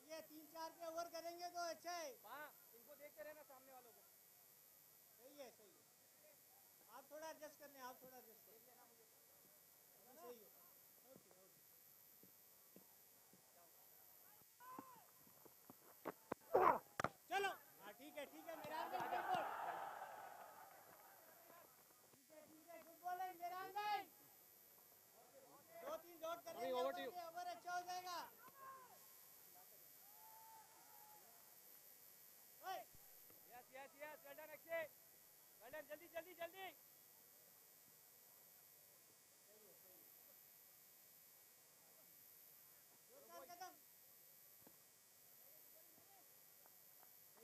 ये 3-4 पे ओवर करेंगे तो अच्छा है। इनको देखते रहना सामने वालों को। सही है सही है। आप थोड़ा एडजस्ट करने, आप थोड़ा एडजस्ट कर लेना मुझे। सही है। Okay okay. चलो हाँ ठीक है मेरा बिल्कुल ठीक है गुड बॉलिंग मेरा भाई। 2-3 डॉट करेंगे ओवर अच्छा हो जाएगा। Yes well done Akshay, well done जल्दी सही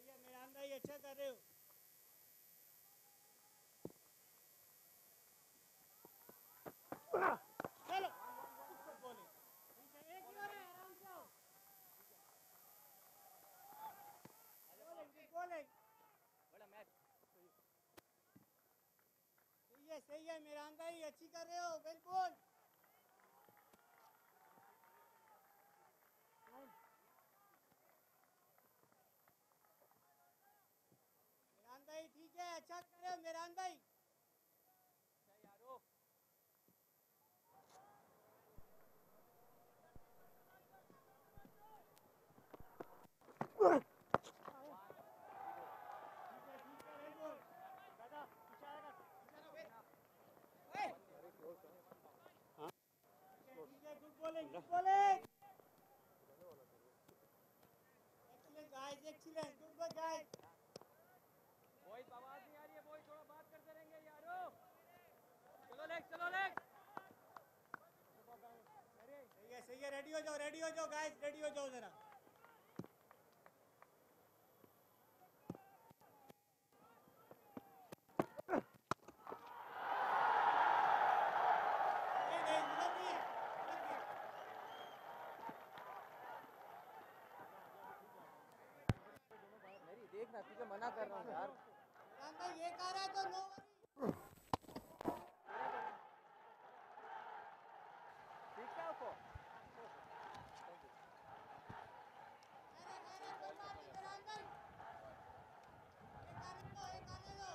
है मेरा भाई अच्छा कर रहे हो। चलो बॉलिंग एक ही और है आराम से आओ। बॉलिंग बड़ा मैच सही है मेरा भाई अच्छी कर रहे हो बिल्कुल। मेरान भाई ठीक है अच्छा कर रहे हो मेरान भाई। Good bowling. Excellent guys, excellent. Good work guys. Boys आवाज नहीं आ रही है boys थोड़ा बात करते रहेंगे यारो। चलो लेग। सही है रेडी हो जाओ गाइस रेडी हो जाओ जरा। देखना तुझे मना कर रहा हूँ यार। भाई ये कह रहा है तो नो वरी। ठीक है आपको। कोई बात नहीं मेरा भाई। एक आने दो।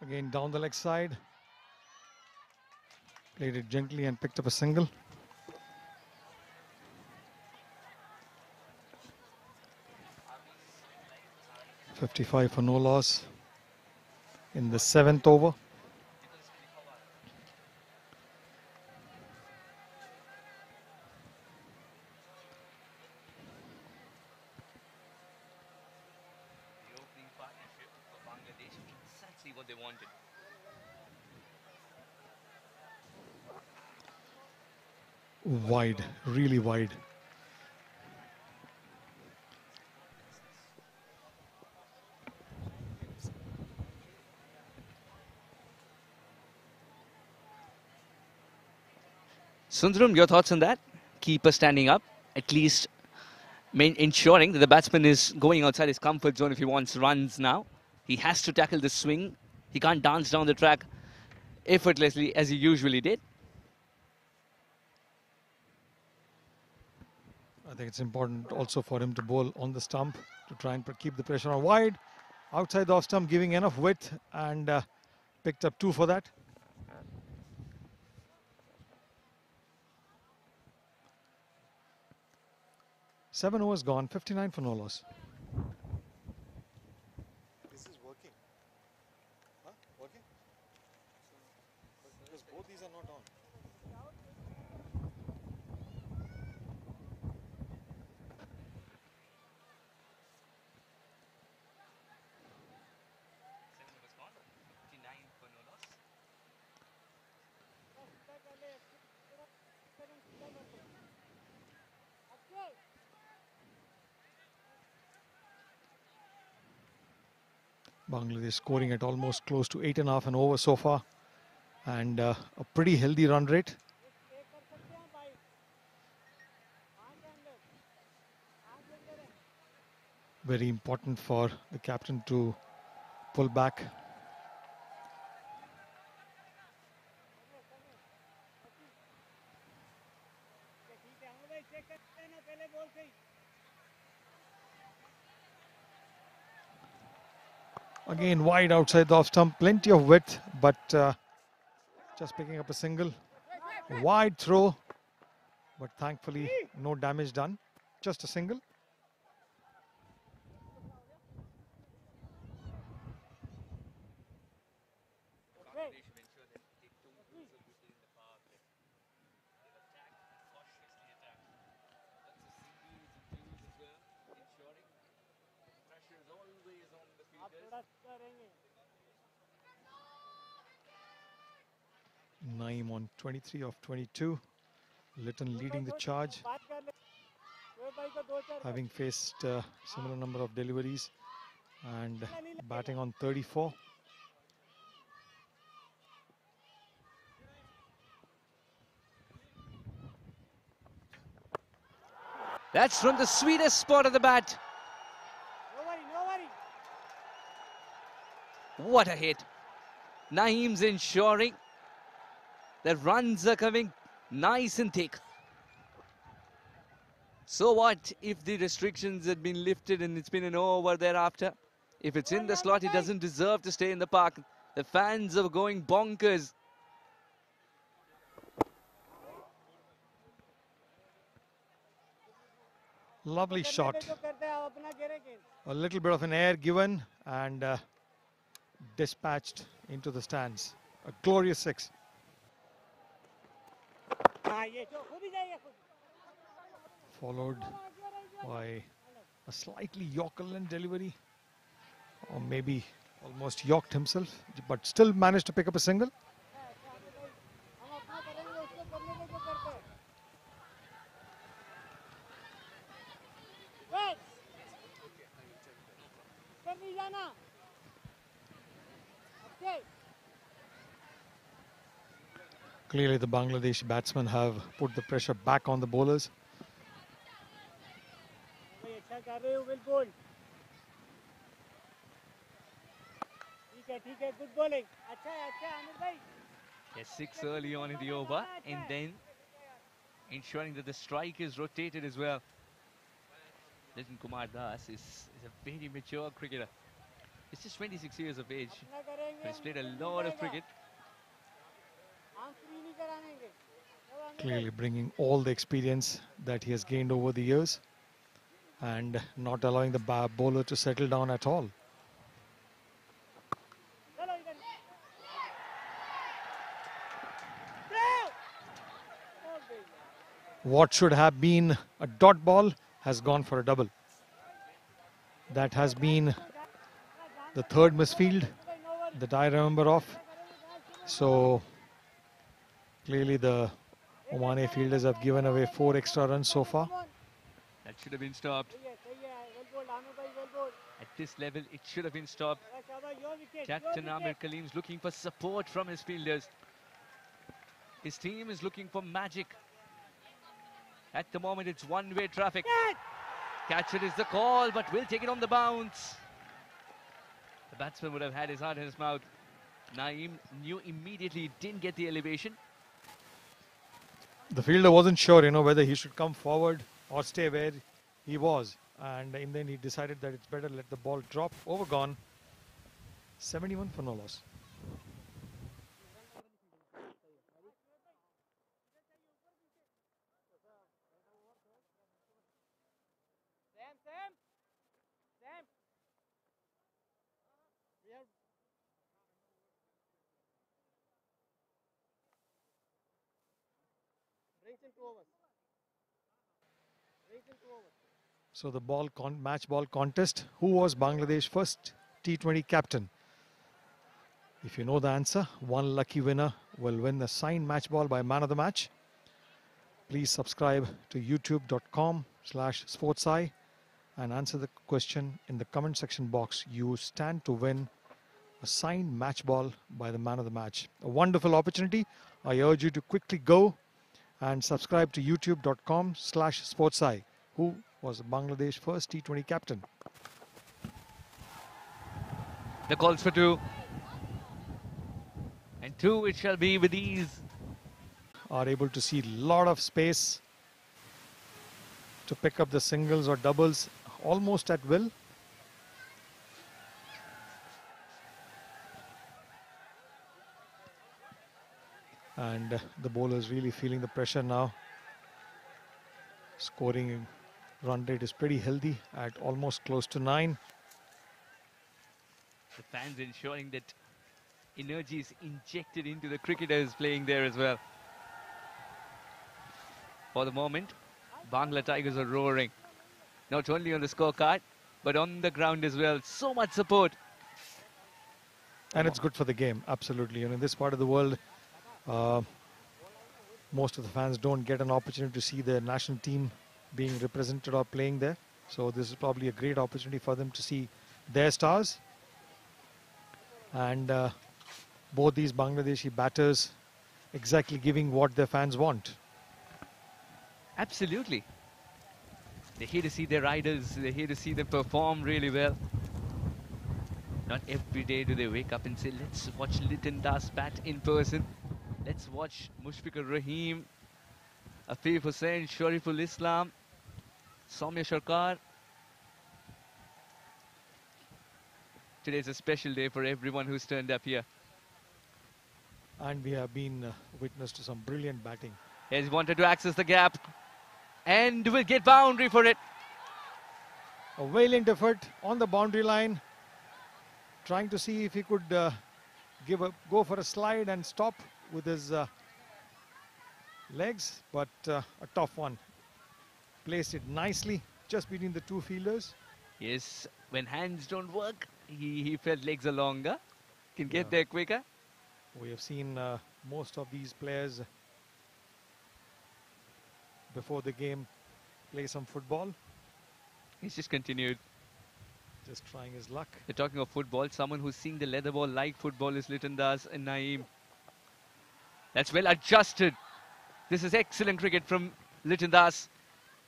Again down the leg side. Played it gently and picked up a single. .55 for no loss in the 7th over. The opening partnership for Bangladesh, exactly what they wanted. Wide, really wide. Sundaram, your thoughts on that? Keeper standing up, at least ensuring that the batsman is going outside his comfort zone if he wants runs now. He has to tackle the swing. He can't dance down the track effortlessly as he usually did. I think it's important also for him to bowl on the stump to try and keep the pressure on wide. Outside the off stump, giving enough width, and picked up 2 for that. Seven overs gone, 59 for no loss. Both these are not on. Bangladesh scoring at almost close to 8.5 and over so far, and a pretty healthy run rate. Very important for the captain to pull back. Again, wide outside the off stump, plenty of width, but just picking up a single. Wide throw, but thankfully no damage done. Just a single. Naeem on 23 of 22. Litton leading the charge, having faced a similar number of deliveries and batting on 34. That's from the sweetest spot of the bat. What a hit. Naeem's ensuring that runs are coming nice and thick. So what if the restrictions had been lifted and it's been an over thereafter? If it's in the slot, it doesn't deserve to stay in the park. The fans are going bonkers. Lovely shot. A little bit of an air given and dispatched into the stands. A glorious six. Followed by a slightly Yorkerland delivery, or maybe almost Yorked himself, but still managed to pick up a single. Clearly the Bangladesh batsmen have put the pressure back on the bowlers. Yes, 6 early on in the over, and then ensuring that the strike is rotated as well. Litton Kumar Das is a very mature cricketer. He's just 26 years of age, but he's played a lot of cricket. Clearly bringing all the experience that he has gained over the years and not allowing the bowler to settle down at all. What should have been a dot ball has gone for a double. That has been the third misfield that I remember of. So clearly the Oman A fielders have given away 4 extra runs so far. That should have been stopped. At this level, it should have been stopped. Captain Amir Kaleem's looking for support from his fielders. His team is looking for magic. At the moment, it's one-way traffic. Catch it is the call, but will take it on the bounce. The batsman would have had his heart in his mouth. Naeem knew immediately, didn't get the elevation. The fielder wasn't sure, whether he should come forward or stay where he was. And then he decided that it's better let the ball drop. Overgone. 71 for no loss. So the match ball contest. Who was Bangladesh first T20 captain? If you know the answer, one lucky winner will win the signed match ball by man of the match. Please subscribe to youtube.com/sportseye and answer the question in the comment section box. You stand to win a signed match ball by the man of the match. A wonderful opportunity. I urge you to quickly go and subscribe to youtube.com/sportseye. Who was Bangladesh first T20 captain? The calls for two. And two it shall be with ease. Are able to see a lot of space to pick up the singles or doubles almost at will. And the bowler is really feeling the pressure now. Scoring run rate is pretty healthy at almost close to 9. The fans ensuring that energy is injected into the cricketers playing there as well. For the moment, Bangla Tigers are roaring. Not only on the scorecard, but on the ground as well. So much support. And it's good for the game, absolutely. And in this part of the world, most of the fans don't get an opportunity to see their national team being represented or playing there. So this is probably a great opportunity for them to see their stars. And both these Bangladeshi batters exactly giving what their fans want. Absolutely. They're here to see their riders. They're here to see them perform really well. Not every day do they wake up and say, let's watch Liton Das bat in person. Let's watch Mushfiqur Rahim, Afif Hussain, Shariful Islam, Soumya Sarkar. Today's a special day for everyone who's turned up here. And we have been witness to some brilliant batting. He's wanted to access the gap and will get boundary for it. A valiant effort on the boundary line, trying to see if he could go for a slide and stop with his legs, but a tough one. Placed it nicely just between the two fielders. Yes, when hands don't work, he felt legs are longer, can get there quicker. We have seen most of these players before the game play some football. He's just continued. Just trying his luck. They're talking of football. Someone who's seeing the leather ball like football is Liton Das and Naeem. That's well adjusted. This is excellent cricket from Liton Das.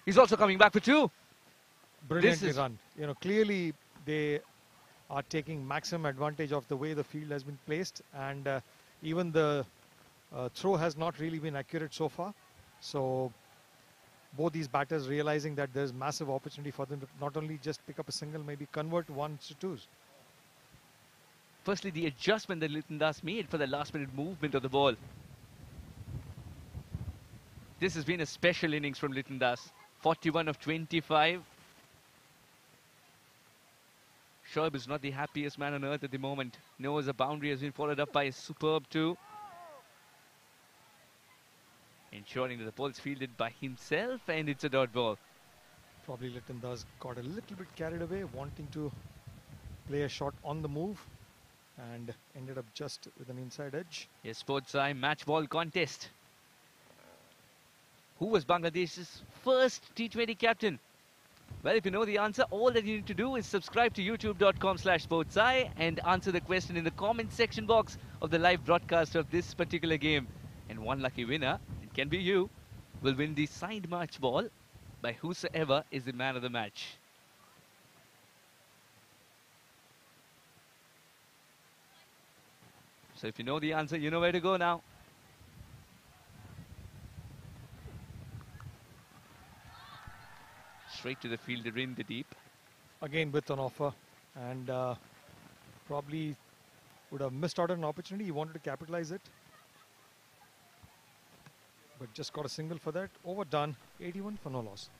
He's also coming back for two. Brilliantly run. You know, clearly they are taking maximum advantage of the way the field has been placed, and even the throw has not really been accurate so far. So both these batters realizing that there's massive opportunity for them to not only just pick up a single, maybe convert ones to twos. Firstly, the adjustment that Liton Das made for the last minute movement of the ball. This has been a special innings from Liton Das. 41 of 25. Shoaib is not the happiest man on earth at the moment. Knows a boundary has been followed up by a superb two. Ensuring that the ball's fielded by himself, and it's a dot ball. Probably Liton Das got a little bit carried away, wanting to play a shot on the move, and ended up just with an inside edge. Yes, Sports Eye match ball contest. Who was Bangladesh's first T20 captain? Well, if you know the answer, all that you need to do is subscribe to youtube.com/sportseye and answer the question in the comment section box of the live broadcast of this particular game. And one lucky winner, it can be you, will win the signed match ball by whosoever is the man of the match. So if you know the answer, you know where to go now. Straight to the fielder in the deep. Again with an offer, and probably would have missed out on an opportunity. He wanted to capitalize it, but just got a single for that. Overdone. 81 for no loss.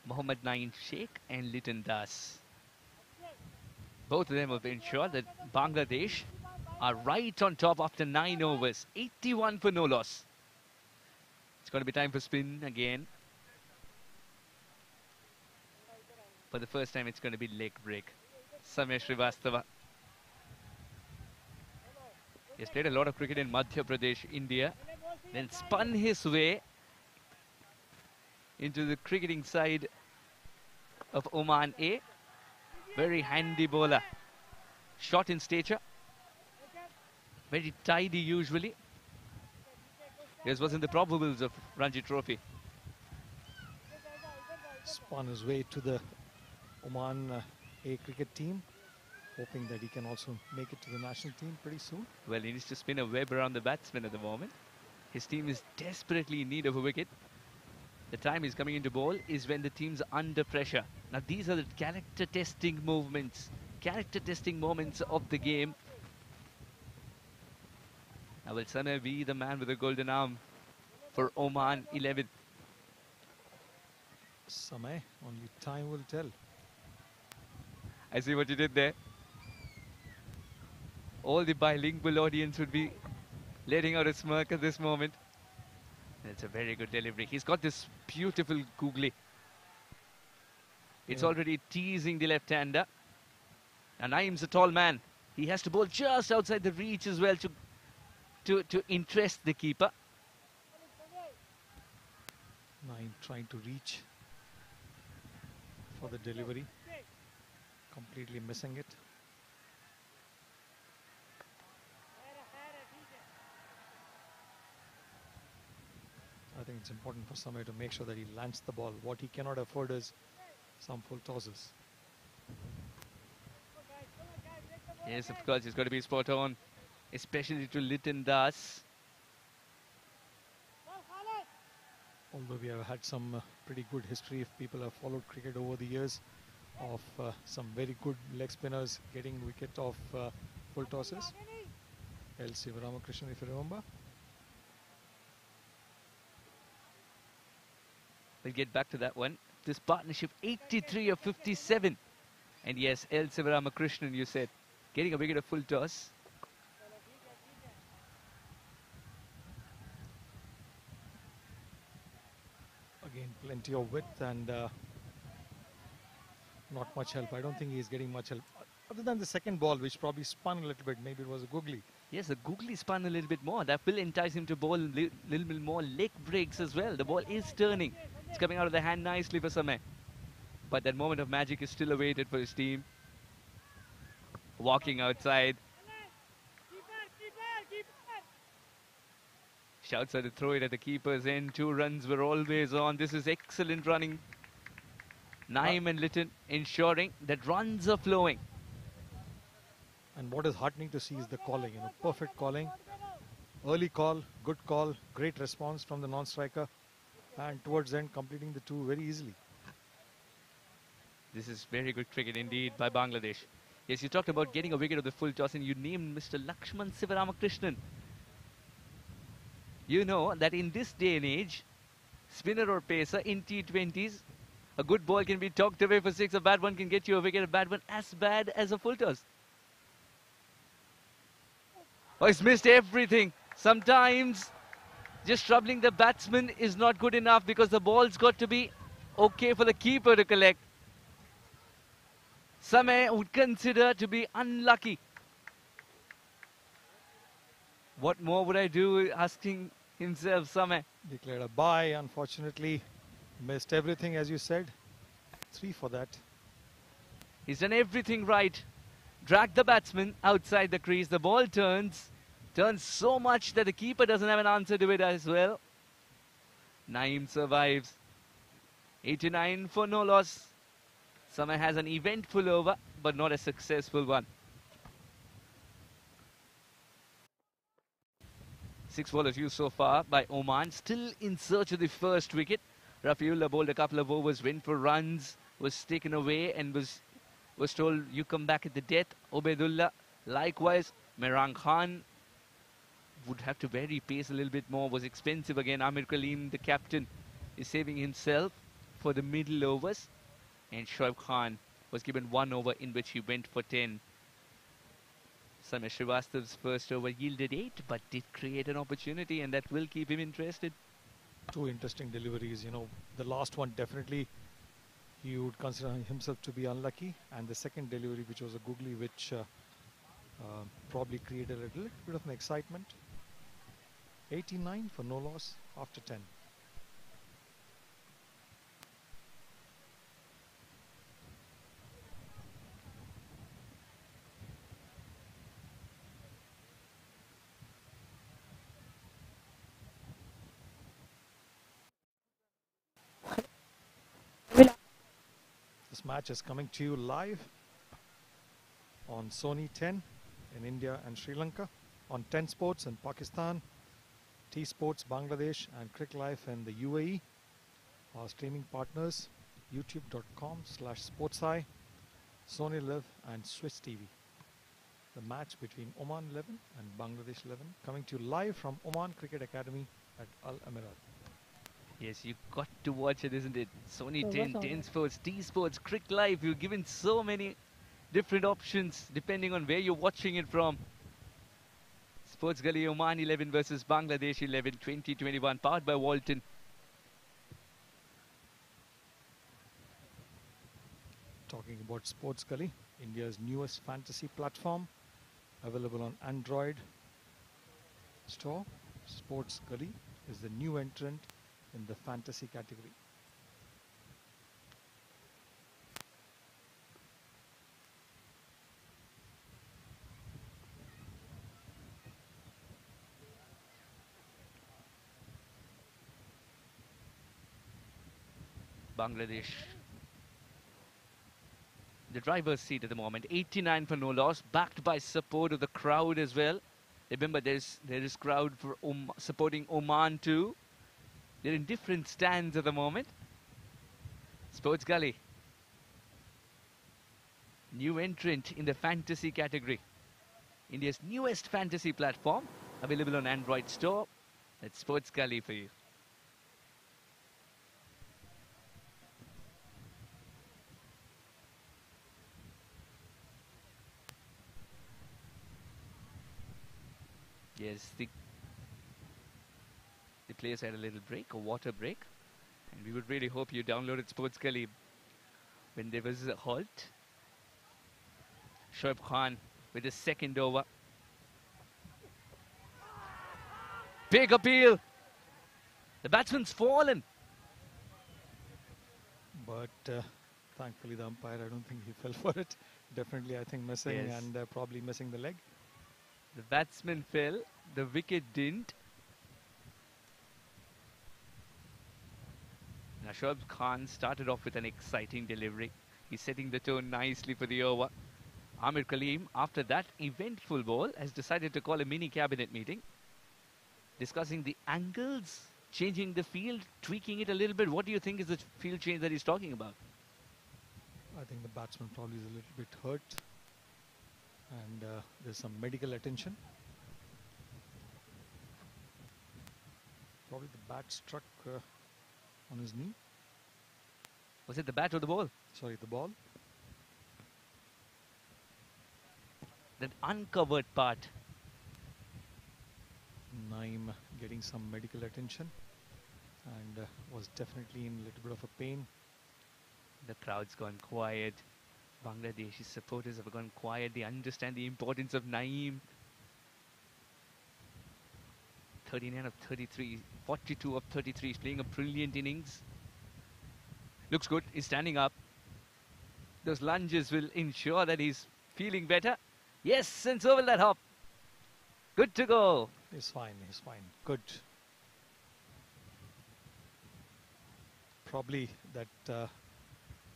Mohammad Naeem Sheikh and Liton Das. Both of them have ensured that Bangladesh are right on top after 9 overs. 81 for no loss. It's going to be time for spin again. For the first time, it's going to be leg break. Samay Srivastava. He's played a lot of cricket in Madhya Pradesh, India. Then spun his way into the cricketing side of Oman A. Very handy bowler. Short in stature. Very tidy usually. This was in the probables of Ranji Trophy. Spun his way to the Oman A cricket team, hoping that he can also make it to the national team pretty soon. Well, he needs to spin a web around the batsman at the moment. His team is desperately in need of a wicket. The time he's coming into bowl is when the team's under pressure. Now, these are the character testing movements, character testing moments of the game. Now, will Samay be the man with the golden arm for Oman 11? Samay, only time will tell. I see what you did there. All the bilingual audience would be letting out a smirk at this moment. It's a very good delivery. He's got this beautiful googly. It's already teasing the left-hander. And Naeem's a tall man. He has to bowl just outside the reach as well to interest the keeper. Naeem trying to reach for the delivery. Completely missing it. I think it's important for Samay to make sure that he lands the ball. What he cannot afford is some full tosses. Yes, of course, he's got to be spot on, especially to Liton Das. Although we have had some pretty good history, if people have followed cricket over the years, of some very good leg spinners getting wicket off full tosses. L. Sivaramakrishnan, if you remember. We'll get back to that one. This partnership, 83 of 57. And yes, L. Sivaramakrishnan, you said, getting a wicket of full toss. Again, plenty of width and not much help. I don't think he's getting much help. Other than the second ball, which probably spun a little bit. Maybe it was a googly. Yes, the googly spun a little bit more. That will entice him to bowl a little bit more leg breaks as well. The ball is turning. It's coming out of the hand nicely for Samay. But that moment of magic is still awaited for his team. Walking outside. Shouts at the throw it at the keeper's end. 2 runs were always on. This is excellent running. Naeem and Liton ensuring that runs are flowing. And what is heartening to see is the calling. Perfect calling. Early call, good call, great response from the non-striker. And towards the end, completing the 2 very easily. This is very good cricket indeed by Bangladesh. Yes, you talked about getting a wicket of the full toss and you named Mr. Lakshman Sivaramakrishnan. You know that in this day and age, spinner or pacer in T20s, a good ball can be talked away for 6, a bad one can get you a wicket, a bad one as bad as a full toss. Oh, he's missed everything. Sometimes just troubling the batsman is not good enough because the ball's got to be okay for the keeper to collect. Samay would consider to be unlucky. What more would I do, asking himself, Samay. Declared a bye, unfortunately. Missed everything, as you said. 3 for that. He's done everything right. Dragged the batsman outside the crease. The ball turns so much that the keeper doesn't have an answer to it as well. Naeem survives. 89 for no loss. Samay has an eventful over, but not a successful one. 6 bowlers used so far by Oman, still in search of the first wicket. Rafiullah bowled a couple of overs, went for runs, was taken away and was told, you come back at the death. Obaidullah, likewise. Mehrang Khan would have to vary pace a little bit more, was expensive again. Amir Kaleem, the captain, is saving himself. for the middle overs, and Shoaib Khan was given 1 over in which he went for 10. Samir Srivastava's first over yielded 8, but did create an opportunity, and that will keep him interested. Two interesting deliveries. You know, the last one definitely he would consider himself to be unlucky, and the second delivery, which was a googly, which probably created a little bit of an excitement. 89 for no loss after 10. This match is coming to you live on Sony 10 in India and Sri Lanka, on 10 Sports in Pakistan, T Sports Bangladesh, and Crick Life in the UAE. Our streaming partners, youtube.com/sportseye, Sony Live, and Swiss TV. The match between Oman 11 and Bangladesh 11 coming to you live from Oman Cricket Academy at Al Amiral. Yes, you got to watch it, isn't it? Sony 10, 10 Sports, T Sports, Crick Live. You're given so many different options depending on where you're watching it from. Sports Gully Oman 11 versus Bangladesh 11, 2021, powered by Walton. Talking about Sports Gully, India's newest fantasy platform, available on Android store. Sports Gully is the new entrant in the fantasy category. Bangladesh, the driver's seat at the moment, 89 for no loss, backed by support of the crowd as well. Remember, there is crowd for supporting Oman too. They're in different stands at the moment. Sports Gully, new entrant in the fantasy category. India's newest fantasy platform, available on Android store. That's Sports Gully for you. Yes, the players had a little break, a water break, and we would really hope you downloaded Sports Gully when there was a halt. Shoaib Khan with his second over. Big appeal. The batsman's fallen. But thankfully the umpire, I don't think he fell for it. Definitely, I think missing, Yes. and probably missing the leg. The batsman fell, the wicket didn't. Now Shoaib Khan started off with an exciting delivery. He's setting the tone nicely for the over. Amir Kaleem, after that eventful ball, has decided to call a mini cabinet meeting, discussing the angles, changing the field, tweaking it a little bit. What do you think is the field change that he's talking about? I think the batsman probably is a little bit hurt, and there's some medical attention. Probably the bat struck on his knee. Was it the bat or the ball? Sorry, the ball. That uncovered part. Naeem getting some medical attention, and was definitely in a little bit of a pain. The crowd's gone quiet. Bangladeshi supporters have gone quiet. They understand the importance of Naeem. 39 of 33, 42 of 33. He's playing a brilliant innings. Looks good. He's standing up. Those lunges will ensure that he's feeling better. Yes, and so will that hop. Good to go. He's fine, he's fine. Good. Probably that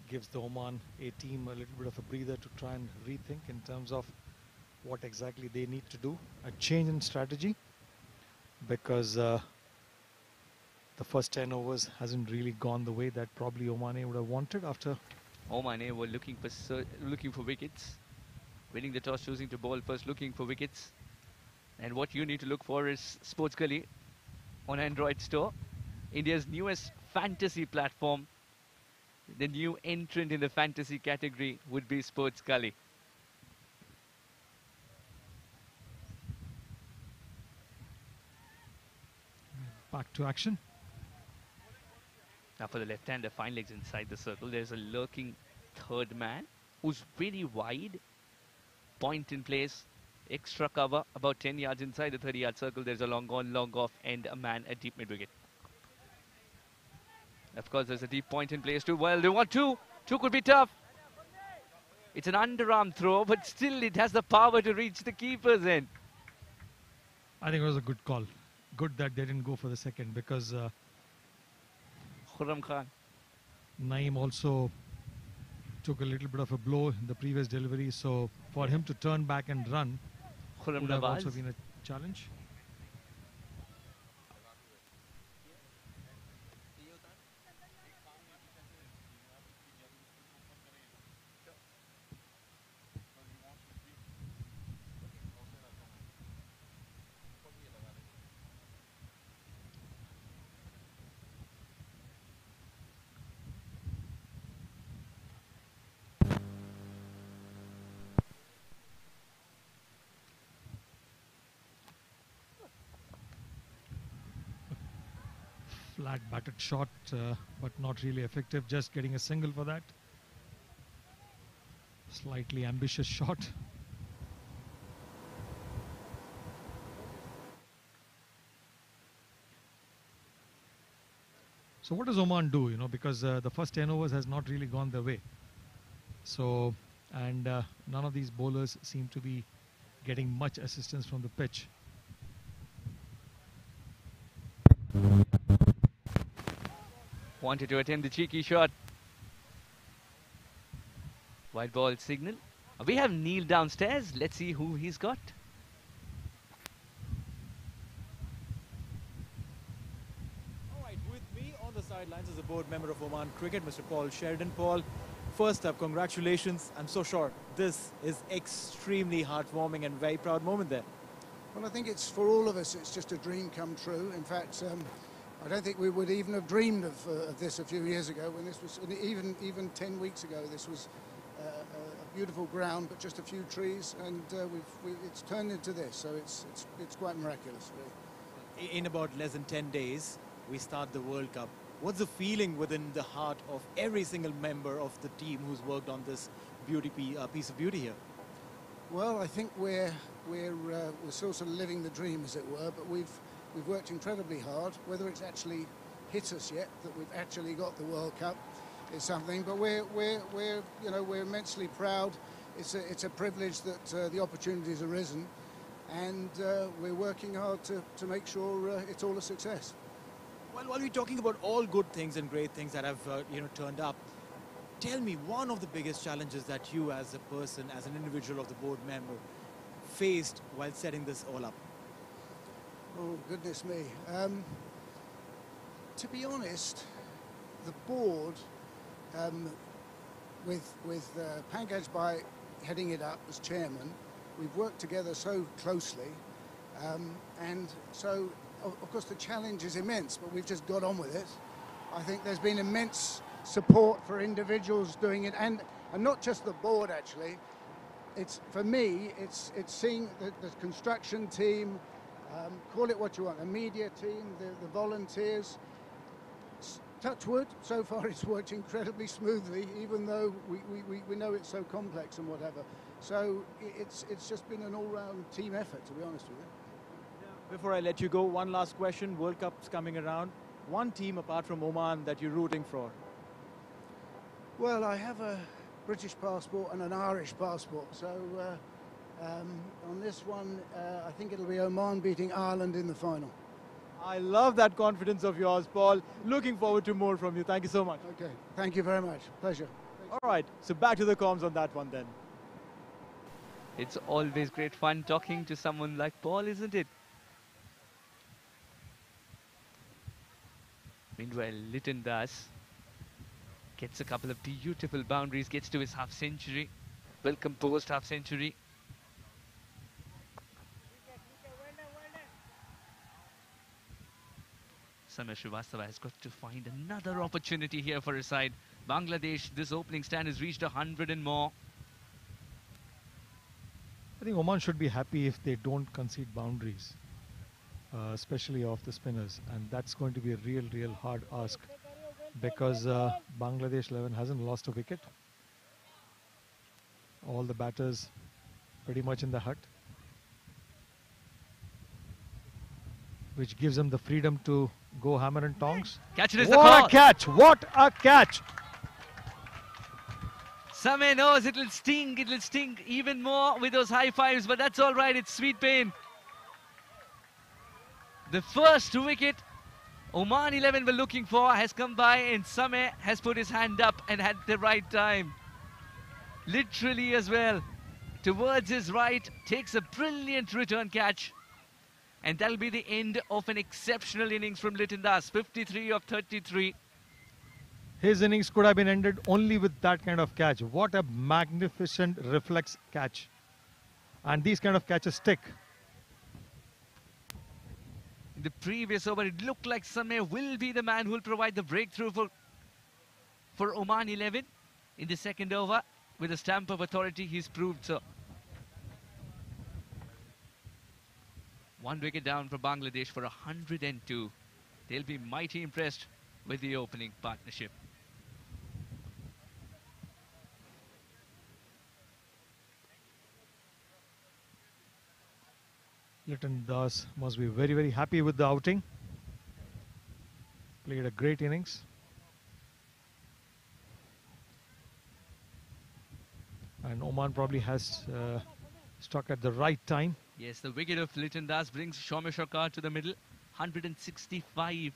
gives the Oman A team a little bit of a breather to try and rethink in terms of what exactly they need to do. A change in strategy, because the first 10 overs hasn't really gone the way that probably Oman A would have wanted after. Oman A were looking for wickets. Winning the toss, choosing to bowl first, looking for wickets. And what you need to look for is Sports Gully on Android store. India's newest fantasy platform, The new entrant in the fantasy category would be Sports Gully. Back to action. Now for the left-hander, fine legs inside the circle. There's a lurking third man who's very wide. Point in place. Extra cover, about 10 yards inside the 30-yard circle. There's a long on, long off, and a man at deep mid-wicket. Of course, there's a deep point in place too. Well, they want two. Two could be tough. It's an underarm throw, but still it has the power to reach the keeper's end. I think it was a good call. Good that they didn't go for the second, because Khurram Khan. Naeem also took a little bit of a blow in the previous delivery, so for him to turn back and run Khurram would have Nawaz. also been a challenge. Flat batted shot, but not really effective. Just getting a single for that. Slightly ambitious shot. So what does Oman do? Because the first 10 overs has not really gone their way. So, and none of these bowlers seem to be getting much assistance from the pitch. Wanted to attempt the cheeky shot. White ball signal. We have Neil downstairs. Let's see who he's got. All right, with me on the sidelines is a board member of Oman Cricket, Mr. Paul Sheridan. Paul, first up, congratulations. I'm so sure this is extremely heartwarming and very proud moment there. Well, I think it's for all of us, it's just a dream come true. In fact, I don't think we would even have dreamed of this a few years ago when this was, even 10 weeks ago, this was a beautiful ground, but just a few trees, and it's turned into this, so it's quite miraculous, really. In about less than 10 days, we start the World Cup. What's the feeling within the heart of every single member of the team who's worked on this piece of beauty here? Well, I think we're still sort of living the dream, as it were, but we've worked incredibly hard. Whether it's actually hit us yet, that we've actually got the World Cup, is something. But we're immensely proud. It's a privilege that the opportunity has arisen, and we're working hard to make sure it's all a success. Well, while we're talking about all good things and great things that have turned up, tell me one of the biggest challenges that you, as a person, as an individual of the board member, faced while setting this all up. Oh, goodness me. To be honest, the board, with Pankaj Bhai heading it up as chairman, we've worked together so closely, and so, of course, the challenge is immense, but we've just got on with it. I think there's been immense support for individuals doing it, and not just the board, actually. For me, it's seeing the construction team, call it what you want, the media team, the volunteers. Touch wood, so far it's worked incredibly smoothly, even though we know it's so complex and whatever. So it's just been an all-round team effort, to be honest with you. Before I let you go, one last question. World Cup's coming around. One team apart from Oman that you're rooting for? Well, I have a British passport and an Irish passport, so on this one, I think it'll be Oman beating Ireland in the final. I love that confidence of yours, Paul. Looking forward to more from you. Thank you so much. Okay, thank you very much. Pleasure. All right, so back to the comms on that one then. It's always great fun talking to someone like Paul, isn't it? Meanwhile, Litton Das gets a couple of beautiful boundaries, gets to his half-century. Well composed half-century. Samir Srivastava has got to find another opportunity here for his side. Bangladesh, this opening stand has reached 100 and more. I think Oman should be happy if they don't concede boundaries, especially off the spinners, and that's going to be a real hard ask because Bangladesh 11 hasn't lost a wicket. All the batters pretty much in the hut, which gives them the freedom to go hammer and tongs. Catch it is the What call. a catch! What a catch! Samir knows it'll sting even more with those high fives, but that's all right, it's sweet pain. The first wicket Oman 11 were looking for has come by, and Samir has put his hand up and at the right time. Literally as well. Towards his right, takes a brilliant return catch. And that'll be the end of an exceptional innings from Liton Das, 53 of 33. His innings could have been ended only with that kind of catch. What a magnificent reflex catch. And these kind of catches stick. In the previous over, it looked like Samir will be the man who will provide the breakthrough for Oman 11. In the second over, with a stamp of authority, he's proved so. 1 wicket down for Bangladesh for 102. They'll be mighty impressed with the opening partnership. Liton Das must be very happy with the outing. Played a great innings. And Oman probably has struck at the right time. Yes, the wicket of Liton Das brings Shaume Sarkar to the middle. 165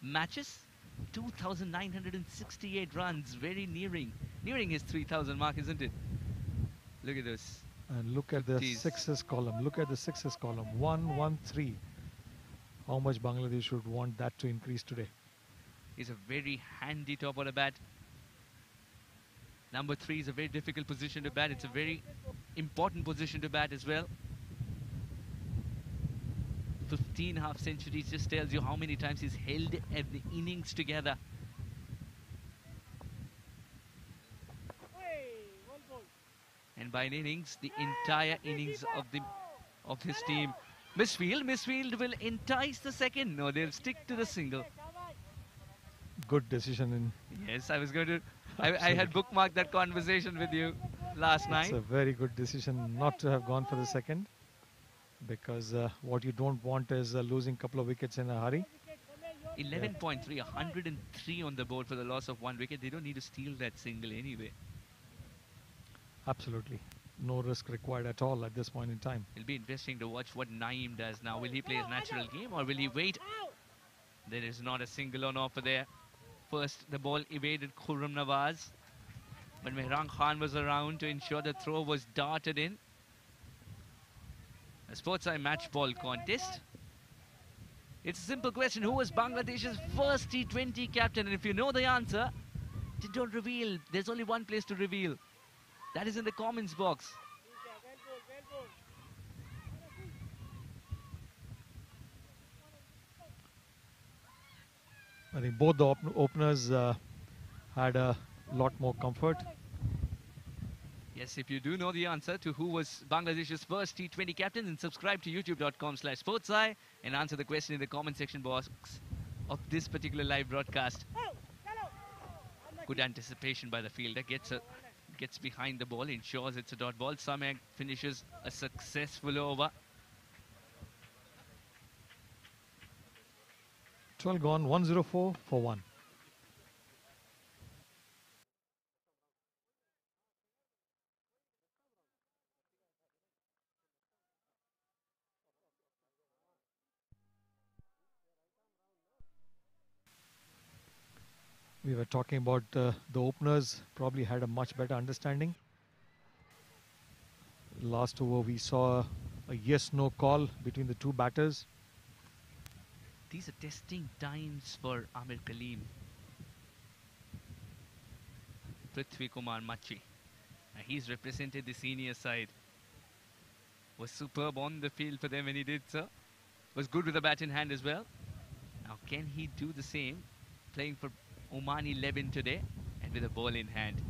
matches, 2,968 runs, very nearing his 3,000 mark, isn't it? Look at this. And look at the 50s. sixes column. Look at the sixes column. 1, 1, 3. How much Bangladesh would want that to increase today? He's a very handy top order bat. Number 3 is a very difficult position to bat. It's a very important position to bat as well. 15 half centuries just tells you how many times he's held the innings together. And by an innings, the entire innings of his team. Misfield will entice the second. No, they'll stick to the single. Good decision in. Yes, I was going to. I had bookmarked that conversation with you last night. It's a very good decision not to have gone for the second, because what you don't want is losing a couple of wickets in a hurry. 11.3, 103 on the board for the loss of 1 wicket. They don't need to steal that single anyway. Absolutely. No risk required at all at this point in time. It'll be interesting to watch what Naeem does now. Will he play his natural game or will he wait? There is not a single on offer there. First, the ball evaded Khurram Nawaz, but Mehran Khan was around to ensure the throw was darted in. A Sports Eye match ball contest. It's a simple question. Who was Bangladesh's first T20 captain? And if you know the answer, then don't reveal. There's only one place to reveal. That is in the comments box. I think both the openers had a lot more comfort. Yes, if you do know the answer to who was Bangladesh's first T20 captain, then subscribe to youtube.com/sportseye and answer the question in the comment section box of this particular live broadcast. Good anticipation by the fielder. Gets behind the ball, ensures it's a dot ball. Samir finishes a successful over. 12 gone, 104 for 1. We were talking about the openers probably had a much better understanding. Last over we saw a yes-no call between the two batters. These are testing times for Amir Kaleem. Prithvi Kumar Machi. He's represented the senior side. Was superb on the field for them when he did so. Was good with the bat in hand as well. Now, can he do the same, playing for Oman 11 today, and with a ball in hand?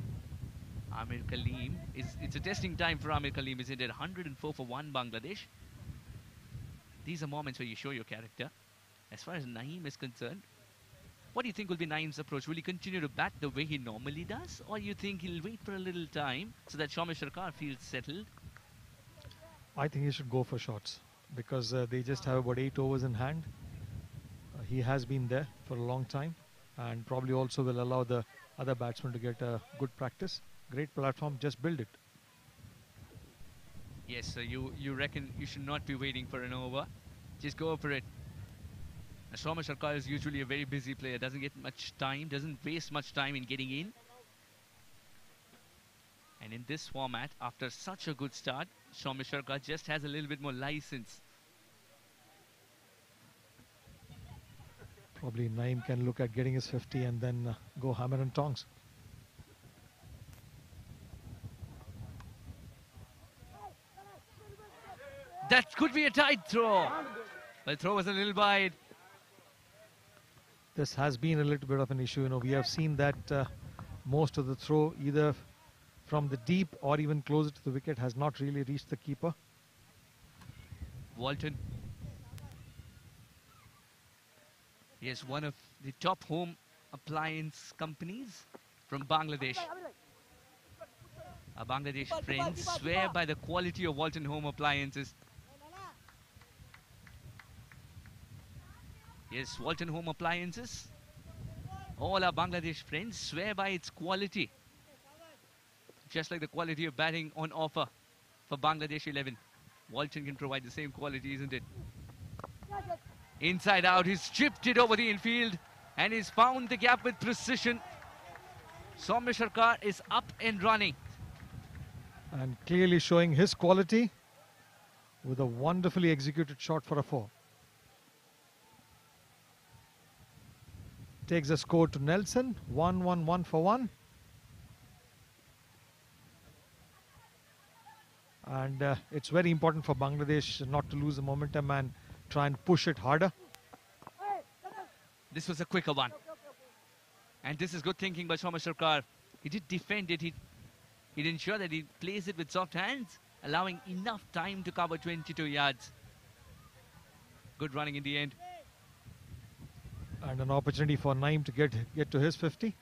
Amir Kaleem, it's a testing time for Amir Kaleem, isn't it? 104 for 1 Bangladesh. These are moments where you show your character. As far as Naeem is concerned, what do you think will be Naeem's approach? Will he continue to bat the way he normally does? Or you think he'll wait for a little time so that Shaume Sharkar feels settled? I think he should go for shots because they just have about 8 overs in hand. He has been there for a long time and probably also will allow the other batsmen to get a good practice. Great platform, just build it. Yes, so you reckon you should not be waiting for an over. Just go for it. Shaume Sharkar is usually a very busy player, doesn't get much time, doesn't waste much time in getting in. And in this format, after such a good start, Shaume Sharkar just has a little bit more license. Probably Naeem can look at getting his 50 and then go hammer and tongs. That could be a tight throw. The throw was a little wide. This has been a little bit of an issue. You know, we have seen that most of the throw either from the deep or even closer to the wicket has not really reached the keeper. Walton. He is one of the top home appliance companies from Bangladesh. Our Bangladesh friends swear by the quality of Walton home appliances. Yes, Walton home appliances. All our Bangladesh friends swear by its quality. Just like the quality of batting on offer for Bangladesh 11. Walton can provide the same quality, isn't it? Inside out, he's chipped it over the infield and he's found the gap with precision. Shaume Sharkar is up and running. And clearly showing his quality with a wonderfully executed shot for a 4. Takes the score to Nelson, 1-1-1 for 1. And it's very important for Bangladesh not to lose the momentum and try and push it harder. This was a quicker one. And this is good thinking by Shaume Sharkar. He did defend it. He'd ensure that he plays it with soft hands, allowing enough time to cover 22 yards. Good running in the end. And an opportunity for Naeem to get to his 50.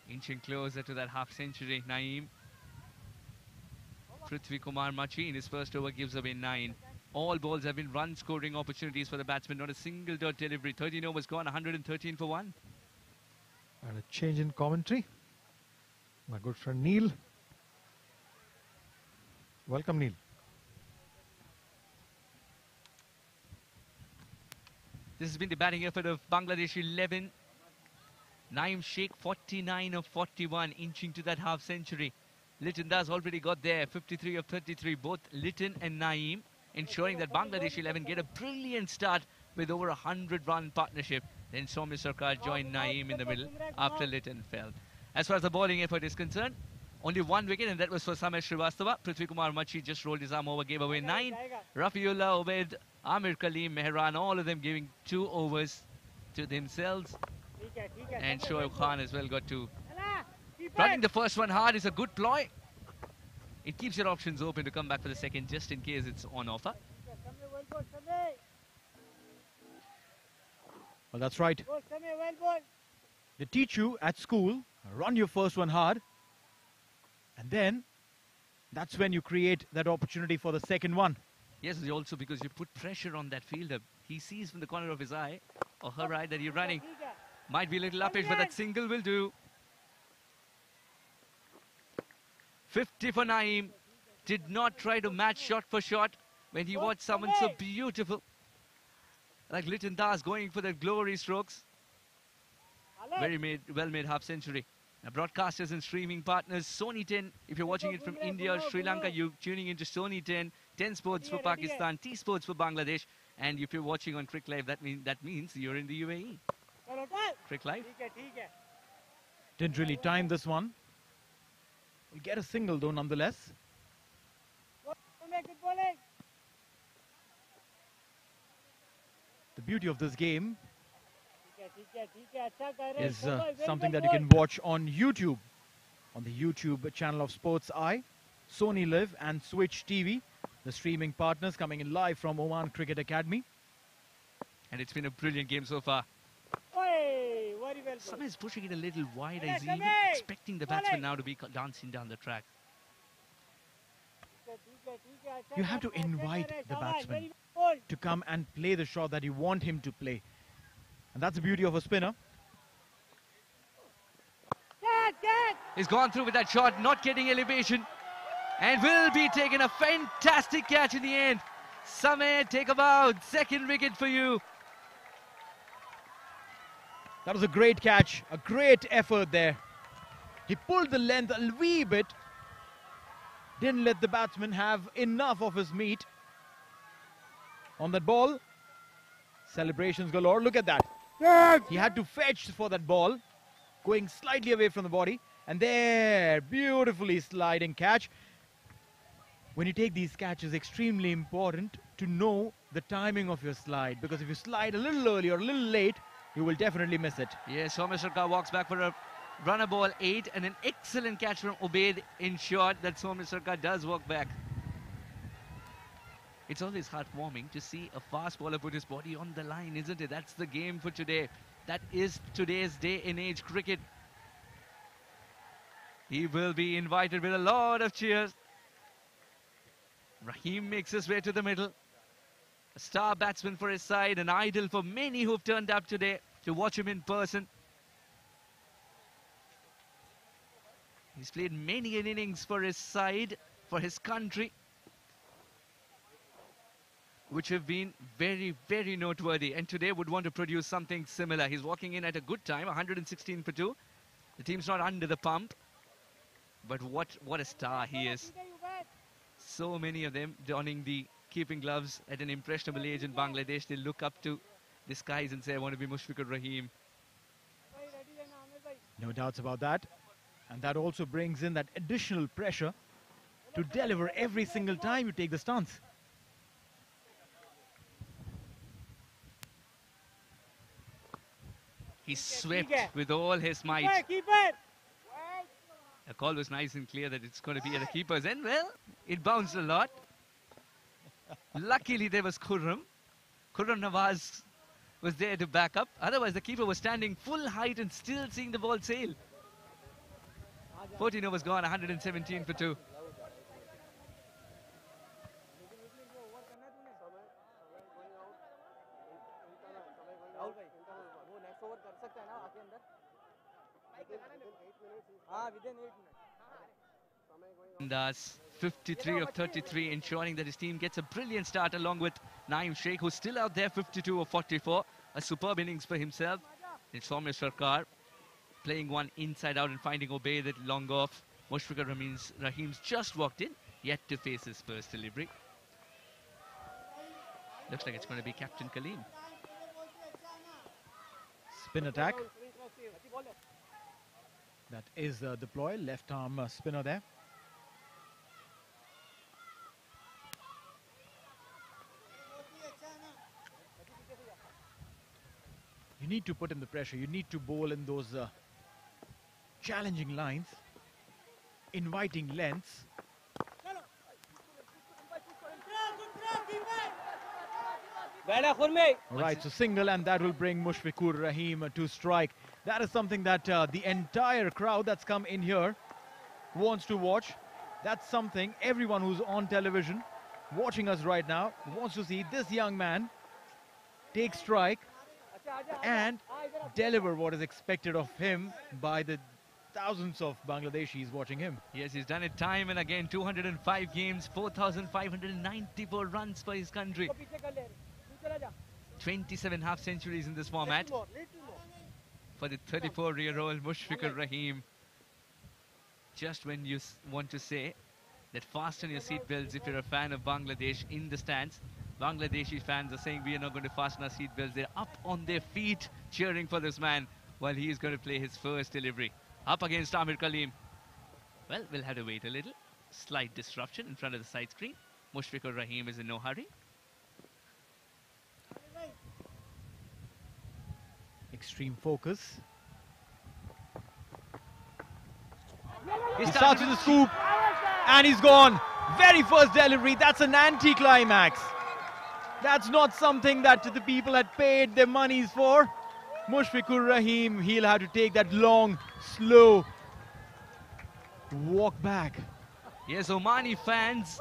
Inching closer to that half century, Naeem. Prithvi Kumar Machi in his first over gives away 9. All balls have been run scoring opportunities for the batsman, not a single dot delivery. 13 overs gone, 113 for 1. And a change in commentary. My good friend Neil. Welcome, Neil. This has been the batting effort of Bangladesh 11. Naeem Sheikh 49 of 41, inching to that half century. Litton Das already got there, 53 of 33, both Litton and Naeem, ensuring that Bangladesh 11 get a brilliant start with over 100-run partnership. Then Shaume Sharkar joined Naeem in the middle after Litton fell. As far as the bowling effort is concerned, only 1 wicket, and that was for Samesh Srivastava. Prithvi Kumar Machi just rolled his arm over, gave away 9. Rafiullah, Obed, Amir Kaleem, Mehran, all of them giving 2 overs to themselves. And Shoaib Khan as well got 2. Running the first one hard is a good ploy. It keeps your options open to come back for the second just in case it's on offer. Well, that's right. They teach you at school, run your first one hard. And then, that's when you create that opportunity for the second one. Yes, also because you put pressure on that fielder. He sees from the corner of his eye, or her eye, that you're running. Might be a little uppish, but that single will do. 50 for Naeem. Did not try to match shot for shot when he watched someone so beautiful like Litton Das going for the glory strokes. Very well-made half-century. Broadcasters and streaming partners, Sony 10. If you're watching it from India or Sri Lanka, you're tuning into Sony 10. 10 Sports for Pakistan, T Sports for Bangladesh. And if you're watching on Crick Live, that means you're in the UAE. Crick Live. Didn't really time this one. Will get a single though nonetheless. Good bowling. The beauty of this game is Very something well that you can watch on YouTube, on the YouTube channel of Sports Eye, Sony Live and Switch TV, the streaming partners coming in live from Oman Cricket Academy. And it's been a brilliant game so far. Oi, very well. Some is pushing it a little wide. He's come even in. expecting the batsman now to be dancing down the track. You have to invite the batsman to come and play the shot that you want him to play. And that's the beauty of a spinner. He's gone through with that shot, not getting elevation, and will be taking a fantastic catch in the end. Samay, take a bow. Second wicket for you. That was a great catch, a great effort there. He pulled the length a wee bit, didn't let the batsman have enough of his meat on that ball. Celebrations galore. Look at that. He had to fetch for that ball, going slightly away from the body. And there, beautifully sliding catch. When you take these catches, extremely important to know the timing of your slide, because if you slide a little early or a little late, you will definitely miss it. Yes, Soumya Sarkar walks back for a runner ball 8, and an excellent catch from Ubaid ensured that Soumya Sarkar does walk back. It's always heartwarming to see a fast bowler put his body on the line, isn't it? That's the game for today. That is today's day and age cricket. He will be invited with a lot of cheers. Rahim makes his way to the middle. A star batsman for his side, an idol for many who've turned up today to watch him in person. He's played many an innings for his side, for his country, which have been very, very noteworthy. And today would want to produce something similar. He's walking in at a good time, 116 for 2. The team's not under the pump. But what a star he is. So many of them donning the keeping gloves at an impressionable age in Bangladesh. They look up to the skies and say, I want to be Mushfiqur Rahim. No doubts about that. And that also brings in that additional pressure to deliver every single time you take the stance. He swept with all his might. The call was nice and clear that it's going to be at the keeper's end. Well, it bounced a lot. Luckily, there was Khurram. Khurram Nawaz was there to back up. Otherwise, the keeper was standing full height and still seeing the ball sail. 14 overs gone, 117 for 2. Das 53 of 33, ensuring that his team gets a brilliant start along with Naeem Sheikh, who's still out there, 52 of 44. A superb innings for himself. It's Soumya Sarkar playing one inside out and finding Ubaid at long off. Mushfiqur Rahim's just walked in, yet to face his first delivery. Looks like it's going to be Captain Kaleem. Spin attack. That is the deploy, left arm spinner there. You need to put in the pressure. You need to bowl in those challenging lines, inviting lengths. Right, so single, and that will bring Mushfiqur Rahim to strike. That is something that the entire crowd that's come in here wants to watch. That's something everyone who's on television watching us right now wants to see this young man take strike and deliver what is expected of him by the thousands of Bangladeshis watching him. Yes, he's done it time and again. 205 games, 4,594 runs for his country. 27 half centuries in this format for the 34-year-old Mushfiqur Rahim. Just when you want to say that fasten your seatbelts if you're a fan of Bangladesh in the stands. Bangladeshi fans are saying we are not going to fasten our seatbelts. They're up on their feet cheering for this man while he is going to play his first delivery. Up against Amir Kaleem. Well, we'll have to wait a little. Slight disruption in front of the side screen. Mushfiqur Rahim is in no hurry. Extreme focus. He He starts with a scoop and he's gone. Very first delivery. That's an anti-climax. That's not something that the people had paid their monies for. Mushfiqur Rahim, he'll have to take that long, slow walk back. Yes, Omani fans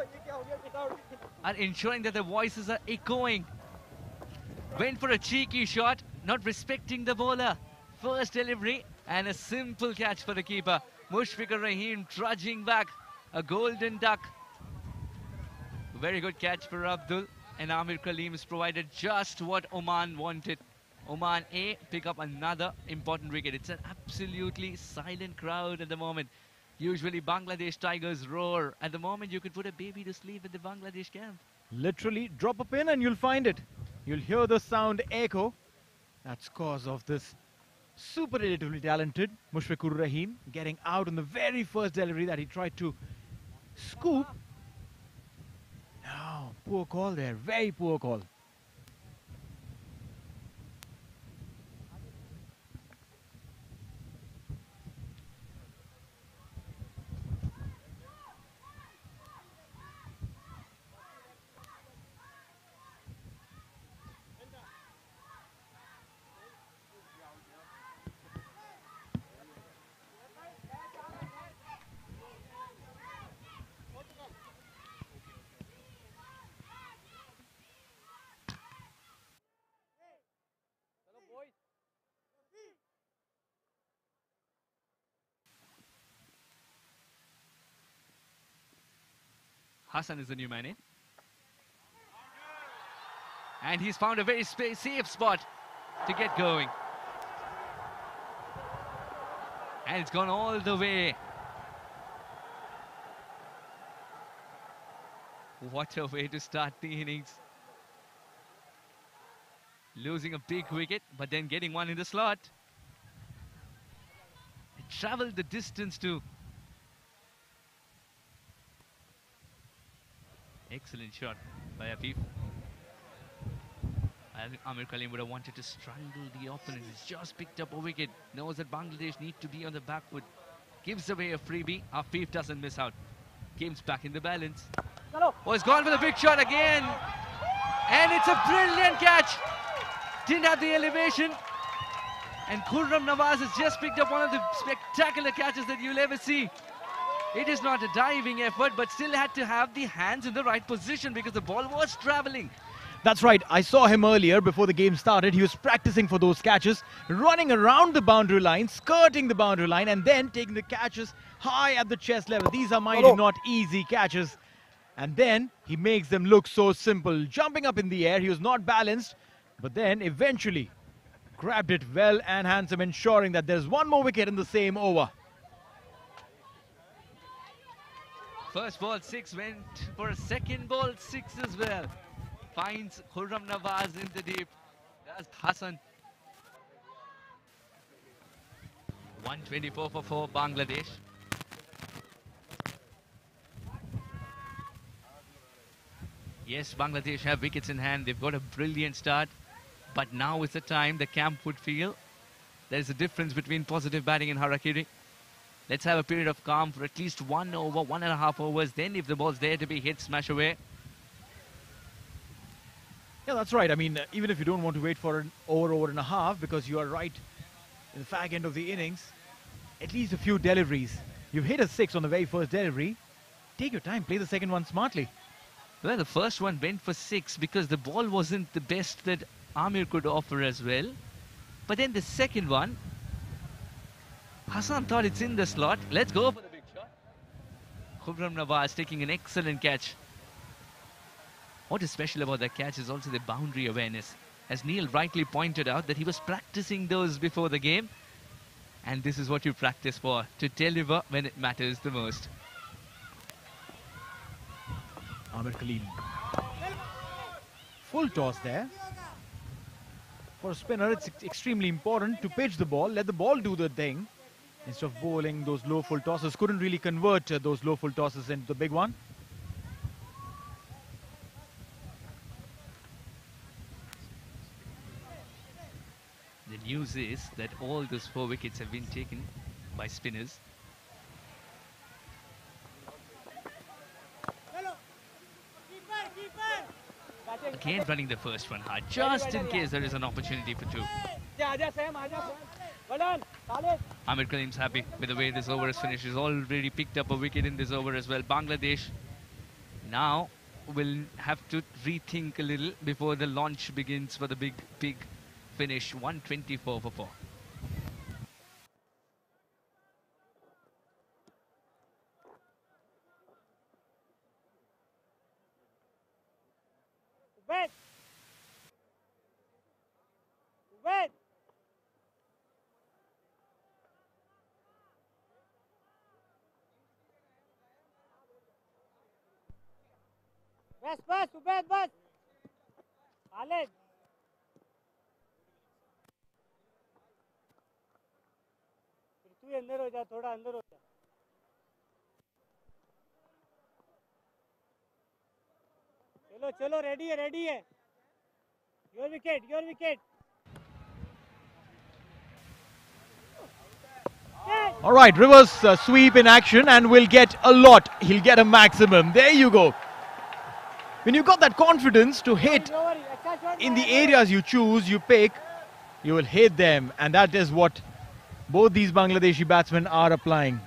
are ensuring that their voices are echoing. Went for a cheeky shot, not respecting the bowler. First delivery and a simple catch for the keeper. Mushfiqur Rahim trudging back. A golden duck. Very good catch for Abdul. And Amir Kaleem has provided just what Oman wanted. Oman A pick up another important wicket. It's an absolutely silent crowd at the moment. Usually Bangladesh Tigers roar. At the moment you could put a baby to sleep at the Bangladesh camp. Literally, drop a pin and you'll find it. You'll hear the sound echo. That's cause of this superlatively talented Mushfiqur Rahim getting out on the very first delivery that he tried to scoop. No, poor call there. Very poor call. Hassan is the new man in. And he's found a very safe spot to get going. And it's gone all the way. What a way to start the innings. Losing a big wicket, but then getting one in the slot. It traveled the distance too. Excellent shot by Afif. Amir Kaleem would have wanted to strangle the opponent. He's just picked up a wicket. Knows that Bangladesh need to be on the back foot. Gives away a freebie. Afif doesn't miss out. Game's back in the balance. Oh, he's gone for the big shot again. And it's a brilliant catch. Didn't have the elevation. And Khurram Nawaz has just picked up one of the spectacular catches that you'll ever see. It is not a diving effort, but still had to have the hands in the right position because the ball was traveling. That's right. I saw him earlier before the game started. He was practicing for those catches, running around the boundary line, skirting the boundary line, and then taking the catches high at the chest level. These are mighty not easy catches. And then he makes them look so simple. Jumping up in the air, he was not balanced, but then eventually grabbed it well and handsome, ensuring that there's one more wicket in the same over. First ball 6, went for a second ball 6 as well. Finds Khurram Nawaz in the deep. That's Hassan. 124 for 4 Bangladesh. Yes, Bangladesh have wickets in hand. They've got a brilliant start. But now is the time the camp would feel there's a difference between positive batting and harakiri. Let's have a period of calm for at least 1 over, 1.5 overs. Then if the ball's there to be hit, smash away. Yeah, that's right. I mean, even if you don't want to wait for an over and a half, because you are right in the fag end of the innings, at least a few deliveries. You've hit a 6 on the very first delivery. Take your time, play the second one smartly. Well, the first one went for 6 because the ball wasn't the best that Amir could offer as well. But then the second one, Hassan thought it's in the slot. Let's go for the big shot. Khurram Nawaz taking an excellent catch. What is special about that catch is also the boundary awareness. As Neil rightly pointed out, that he was practicing those before the game. And this is what you practice for, to deliver when it matters the most. Amir Kaleem. Full toss there. For a spinner, it's extremely important to pitch the ball, let the ball do the thing. Instead of bowling those low full tosses, couldn't really convert those low full tosses into the big one. The news is that all those 4 wickets have been taken by spinners. Again running the first one hard, just in case there is an opportunity for 2. Amir Kalim's happy with the way this over has finished. He's already picked up a wicket in this over as well. Bangladesh now will have to rethink a little before the launch begins for the big finish. 124 for 4. Wait. Wait. बस उबैद बस खालिद तू अंदर हो जा थोड़ा अंदर हो जा चलो चलो रेडी है your wicket All right, reverse sweep in action and will get a lot. He'll get a maximum. There you go. When you've got that confidence to hit in the areas you choose, you pick, you will hit them. And that is what both these Bangladeshi batsmen are applying.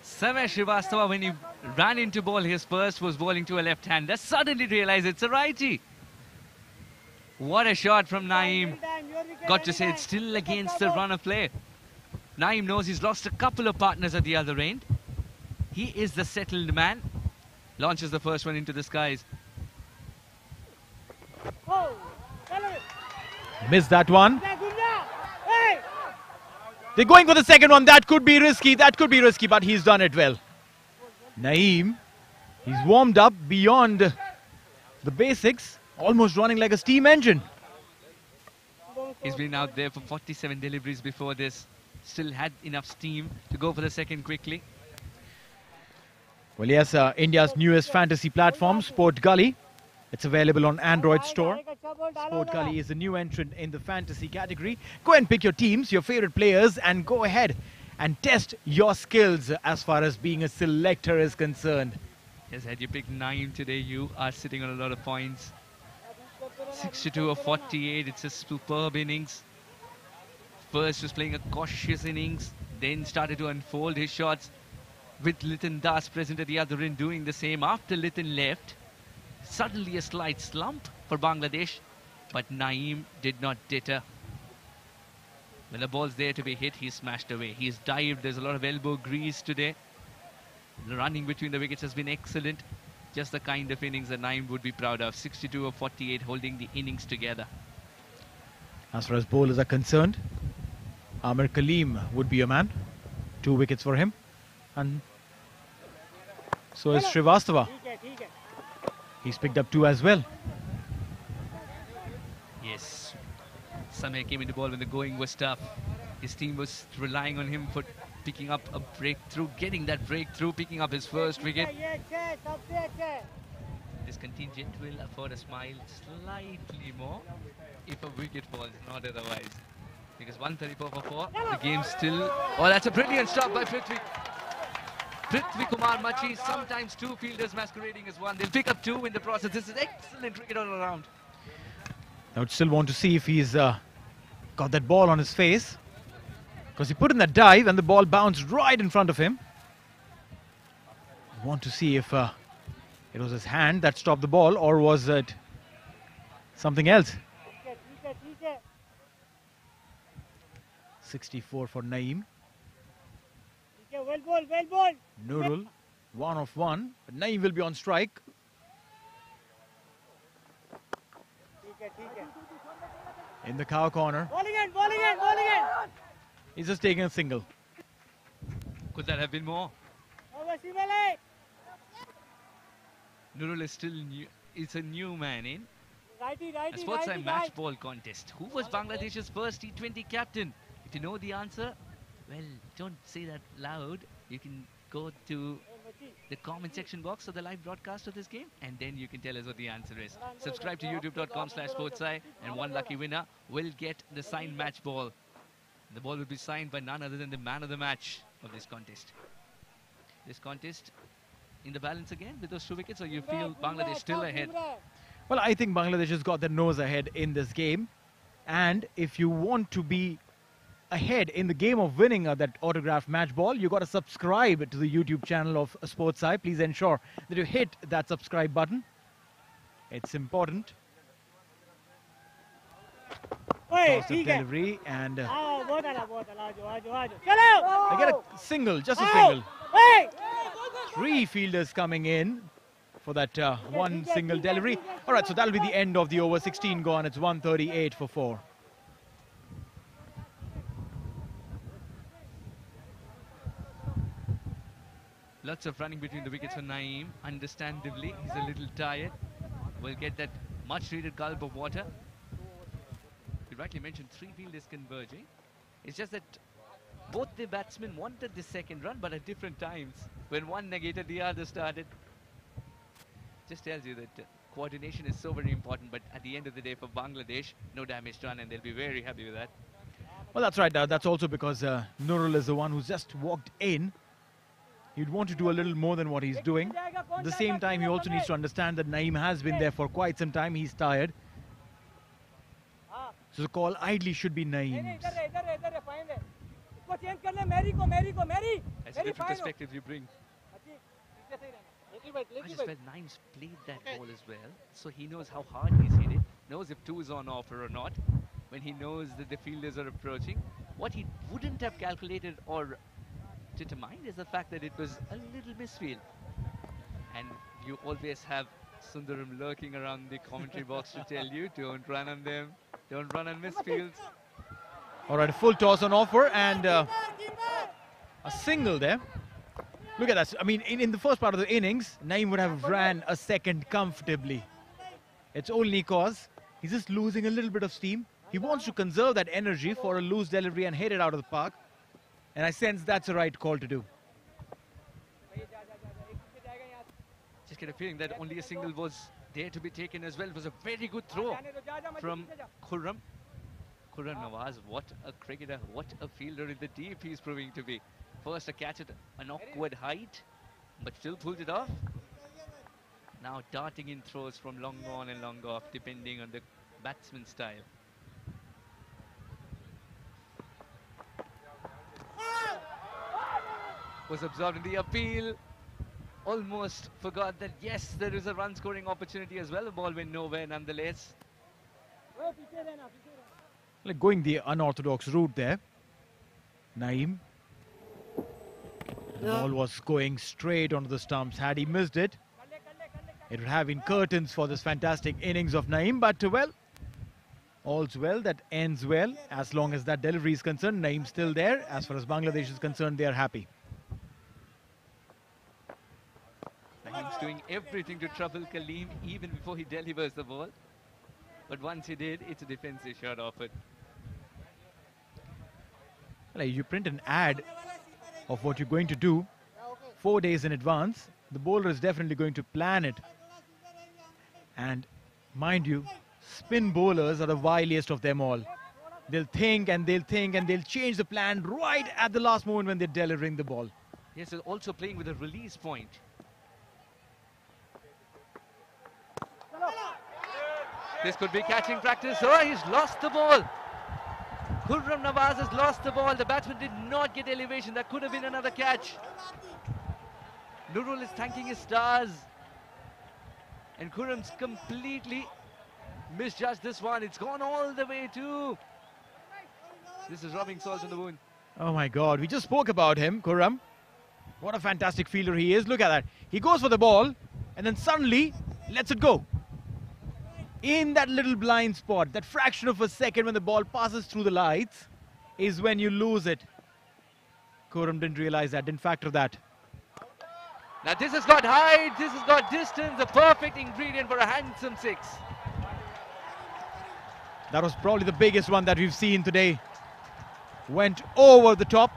Samay Shrivastava, when he ran into ball, his first was bowling to a left-hander. Suddenly realized it's a righty. What a shot from Naeem. Got to say, it's still against the run of play. Naeem knows he's lost a couple of partners at the other end. He is the settled man. Launches the first one into the skies. Missed that one. They're going for the second one. That could be risky, but he's done it well. Naeem, he's warmed up beyond the basics, almost running like a steam engine. He's been out there for 47 deliveries before this. Still had enough steam to go for the second quickly. Well, yes, India's newest fantasy platform, Sport Gully. It's available on Android store. Sport Gully is a new entrant in the fantasy category. Go and pick your teams, your favorite players, and go ahead and test your skills as far as being a selector is concerned. Yes, had you picked Naeem today, you are sitting on a lot of points. 62 of 48, it's a superb innings. First was playing a cautious innings, then started to unfold his shots with Litan Das present at the other end doing the same. After Litan left, suddenly a slight slump for Bangladesh, but Naeem did not deter. When the ball's there to be hit, he's smashed away. He's dived, there's a lot of elbow grease today. The running between the wickets has been excellent. Just the kind of innings that Naeem would be proud of. 62 of 48 holding the innings together. As far as bowlers are concerned, Amir Kalim would be a man. 2 wickets for him. And so is Shrivastava. He's picked up 2 as well. Yes. Samay came into ball when the going was tough. His team was relying on him for picking up a breakthrough, getting that breakthrough, picking up his first wicket. This contingent will afford a smile slightly more if a wicket falls, not otherwise. Because 134 for 4, the game's still... Oh, that's a brilliant stop by Prithvi. Prithvi Kumar Machi, sometimes 2 fielders masquerading as 1. They'll pick up 2 in the process. This is excellent cricket all around. I would still want to see if he's got that ball on his face. Because he put in that dive and the ball bounced right in front of him. I want to see if it was his hand that stopped the ball or was it something else. 64 for Naeem. Well ball. Nurul, 1 of 1. But Naeem will be on strike. In the cow corner. Bowling in. He's just taking a single. Could that have been more? Nurul is still new. It's a new man in. Righty. A sports time match ball contest. Who was Bangladesh's first T20 captain? To know the answer, well, don't say that loud. You can go to the comment section box of the live broadcast of this game, and then you can tell us what the answer is. Subscribe to youtube.com/sportsci, and one lucky winner will get the signed match ball. The ball will be signed by none other than the man of the match of this contest. This contest in the balance again with those 2 wickets, or you feel Bangladesh still ahead? Well, I think Bangladesh has got their nose ahead in this game. And if you want to be ahead in the game of winning that autographed match ball, you got to subscribe to the YouTube channel of Sportsci. Please ensure that you hit that subscribe button. It's important. Toss of delivery, and they get a single, just a single. 3 fielders coming in for that one single delivery. All right, so that'll be the end of the over. 16 gone. It's 138 for 4. Lots of running between the wickets for Naeem. Understandably, he's a little tired. Will get that much needed gulp of water. You rightly mentioned 3 fielders converging. It's just that both the batsmen wanted the second run, but at different times. When one negated, the other started. Just tells you that coordination is so very important, but at the end of the day for Bangladesh, no damage done, and they'll be very happy with that. Well, that's right. That's also because Nurul is the one who's just walked in. He'd want to do a little more than what he's doing. At the same time, he also needs to understand that Naeem has been there for quite some time. He's tired. So the call ideally should be Naeem's. That's a different perspective you bring. I just felt Naeem's played that ball as well, so he knows how hard he's hit it, knows if 2 is on offer or not, when he knows that the fielders are approaching. What he wouldn't have calculated or determined is the fact that it was a little misfield. And you always have Sundaram lurking around the commentary box to tell you, don't run on them, don't run on misfields. All right, a full toss on offer, and a single there. Look at that. I mean, in the first part of the innings, Naeem would have ran a second comfortably. It's only cause he's just losing a little bit of steam. He wants to conserve that energy for a loose delivery and hit it out of the park. And I sense that's the right call to do. Just get a feeling that only a single was there to be taken as well. It was a very good throw from Khurram. Khurram Nawaz, what a cricketer, what a fielder in the deep he's proving to be. First a catch at an awkward height, but still pulled it off. Now darting in throws from long on and long off, depending on the batsman's style. Was absorbed in the appeal. Almost forgot that, yes, there is a run scoring opportunity as well. The ball went nowhere nonetheless. Like going the unorthodox route there. Naeem. The ball was going straight onto the stumps. Had he missed it, it would have been curtains for this fantastic innings of Naeem. But well, all's well that ends well. As long as that delivery is concerned, Naeem's still there. As far as Bangladesh is concerned, they are happy. Naeem's doing everything to trouble Kaleem even before he delivers the ball. But once he did, it's a defensive shot offered. Well, you print an ad of what you're going to do 4 days in advance. The bowler is definitely going to plan it. And mind you, spin bowlers are the wiliest of them all. They'll think and they'll think and they'll change the plan right at the last moment when they're delivering the ball. Yes, they're also playing with a release point. This could be catching practice. Oh, he's lost the ball. Khurram Nawaz has lost the ball. The batsman did not get elevation. That could have been another catch. Nurul is thanking his stars. And Khurram's completely misjudged this one. It's gone all the way too. This is rubbing salt in the wound. Oh my God, we just spoke about him, Khurram. What a fantastic fielder he is. Look at that. He goes for the ball and then suddenly lets it go. In that little blind spot, that fraction of a second when the ball passes through the lights is when you lose it. Khurram didn't realize that, didn't factor that. Now this has got height, this has got distance, a perfect ingredient for a handsome 6. That was probably the biggest one that we've seen today. went over the top.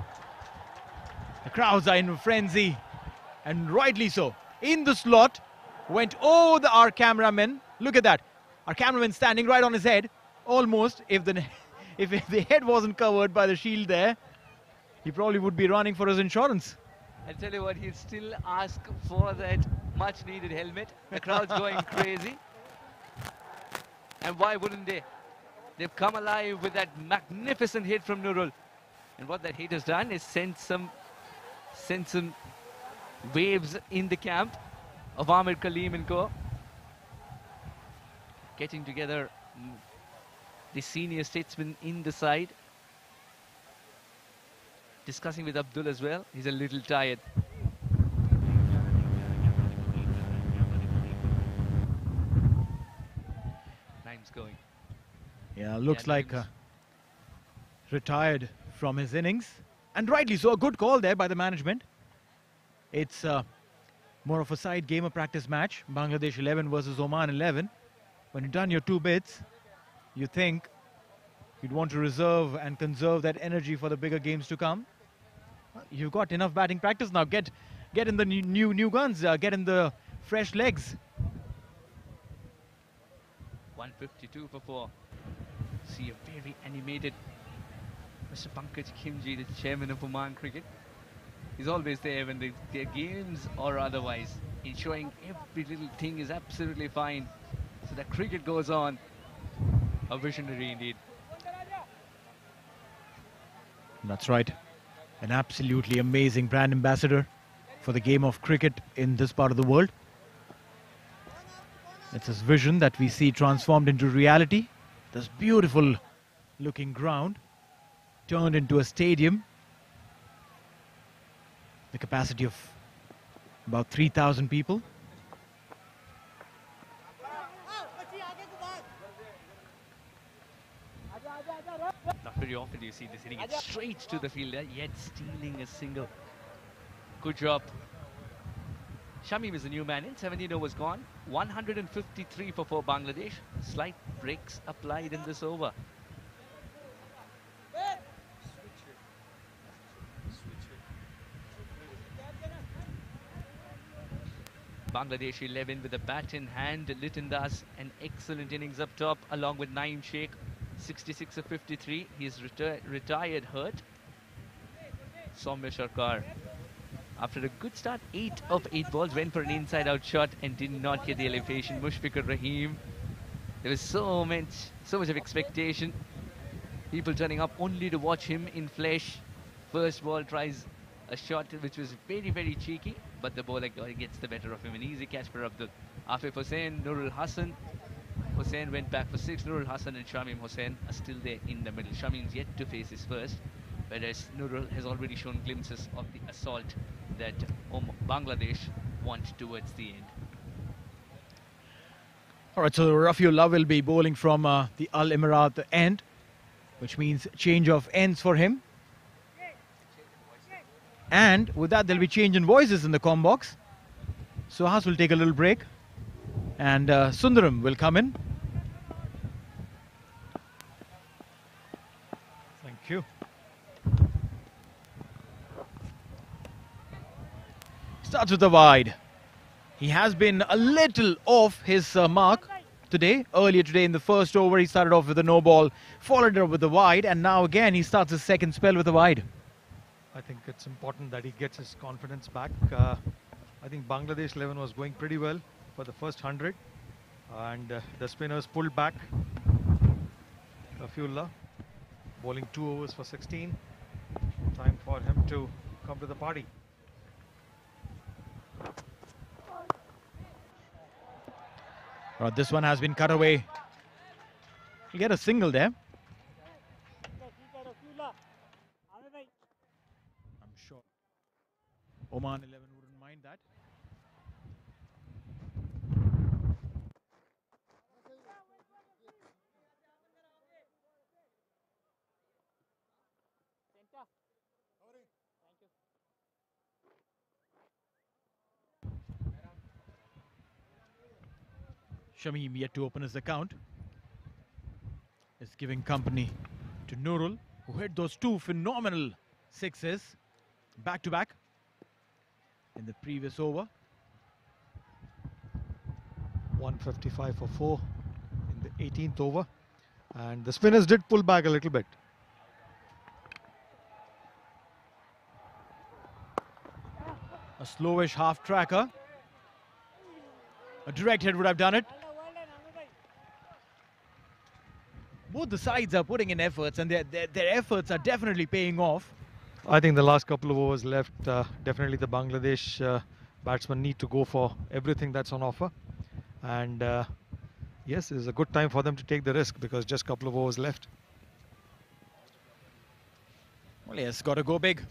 The crowds are in a frenzy, and rightly so. In the slot, went over our cameraman. Look at that. Our cameraman standing right on his head. Almost, if the head wasn't covered by the shield there, he probably would be running for his insurance. I tell you what, he'll still ask for that much needed helmet. The crowd's going crazy. And why wouldn't they? They've come alive with that magnificent hit from Nurul. And what that hit has done is sent some waves in the camp of Amir Kaleem and co. Getting together the senior statesman in the side. Discussing with Abdul as well. He's a little tired. Time's going. Yeah, looks like retired from his innings. And rightly so, a good call there by the management. It's more of a side game, a practice match. Bangladesh 11 versus Oman 11. When you've done your 2 bits, you think you'd want to reserve and conserve that energy for the bigger games to come. You've got enough batting practice now. Get in the new guns. Get in the fresh legs. 152 for 4. See a very animated Mr. Pankaj Khimji, the chairman of Oman Cricket. He's always there when there are games or otherwise, ensuring every little thing is absolutely fine so that cricket goes on. A visionary indeed. That's right. An absolutely amazing brand ambassador for the game of cricket in this part of the world. It's his vision that we see transformed into reality. This beautiful looking ground turned into a stadium. The capacity of about 3,000 people. Not very often do you see this hitting it straight to the fielder, yet stealing a single. Good job. Shamim is the new man in. 17 overs gone. 153 for Bangladesh. Slight breaks applied in this over. Bangladesh 11 with a bat in hand. Liton Das an excellent innings up top along with Naeem Sheikh. 66 of 53. He's retired hurt. Soumya Sarkar, after a good start, 8 of 8 balls, went for an inside-out shot and did not get the elevation. Mushfiqur Rahim, there was so much of expectation. People turning up only to watch him in flesh. First ball tries a shot which was very, very cheeky, but the bowler gets the better of him. An easy catch for Abdul. Afif Hussain, Nurul Hassan. Hussain went back for 6. Nurul Hassan and Shamim Hussain are still there in the middle. Shamim's yet to face his first, whereas Nurul has already shown glimpses of the assault that Bangladesh want towards the end. All right, so Rafiullah will be bowling from the Al Emirat end, which means change of ends for him. And with that, there'll be change in voices in the comm box. Suhas will take a little break, and Sundaram will come in. Thank you. Starts with the wide. He has been a little off his mark today. Earlier today in the first over, he started off with a no ball, followed it up with the wide, and now again he starts his second spell with a wide. I think it's important that he gets his confidence back. I think Bangladesh 11 was going pretty well for the first 100, and the spinners pulled back. Rafiullah bowling 2 overs for 16. Time for him to come to the party. This one has been cut away. He'll get a single there. I'm sure Oman 11 wouldn't mind that. Shamim yet to open his account. Is giving company to Nurul, who hit those two phenomenal sixes back to back in the previous over. 155 for 4 in the 18th over. And the spinners did pull back a little bit. A slowish half tracker. A direct hit would have done it. Both the sides are putting in efforts, and their efforts are definitely paying off. I think the last couple of overs left, definitely the Bangladesh batsmen need to go for everything that's on offer. And yes, it's a good time for them to take the risk because just a couple of overs left. Well, yes, got to go big.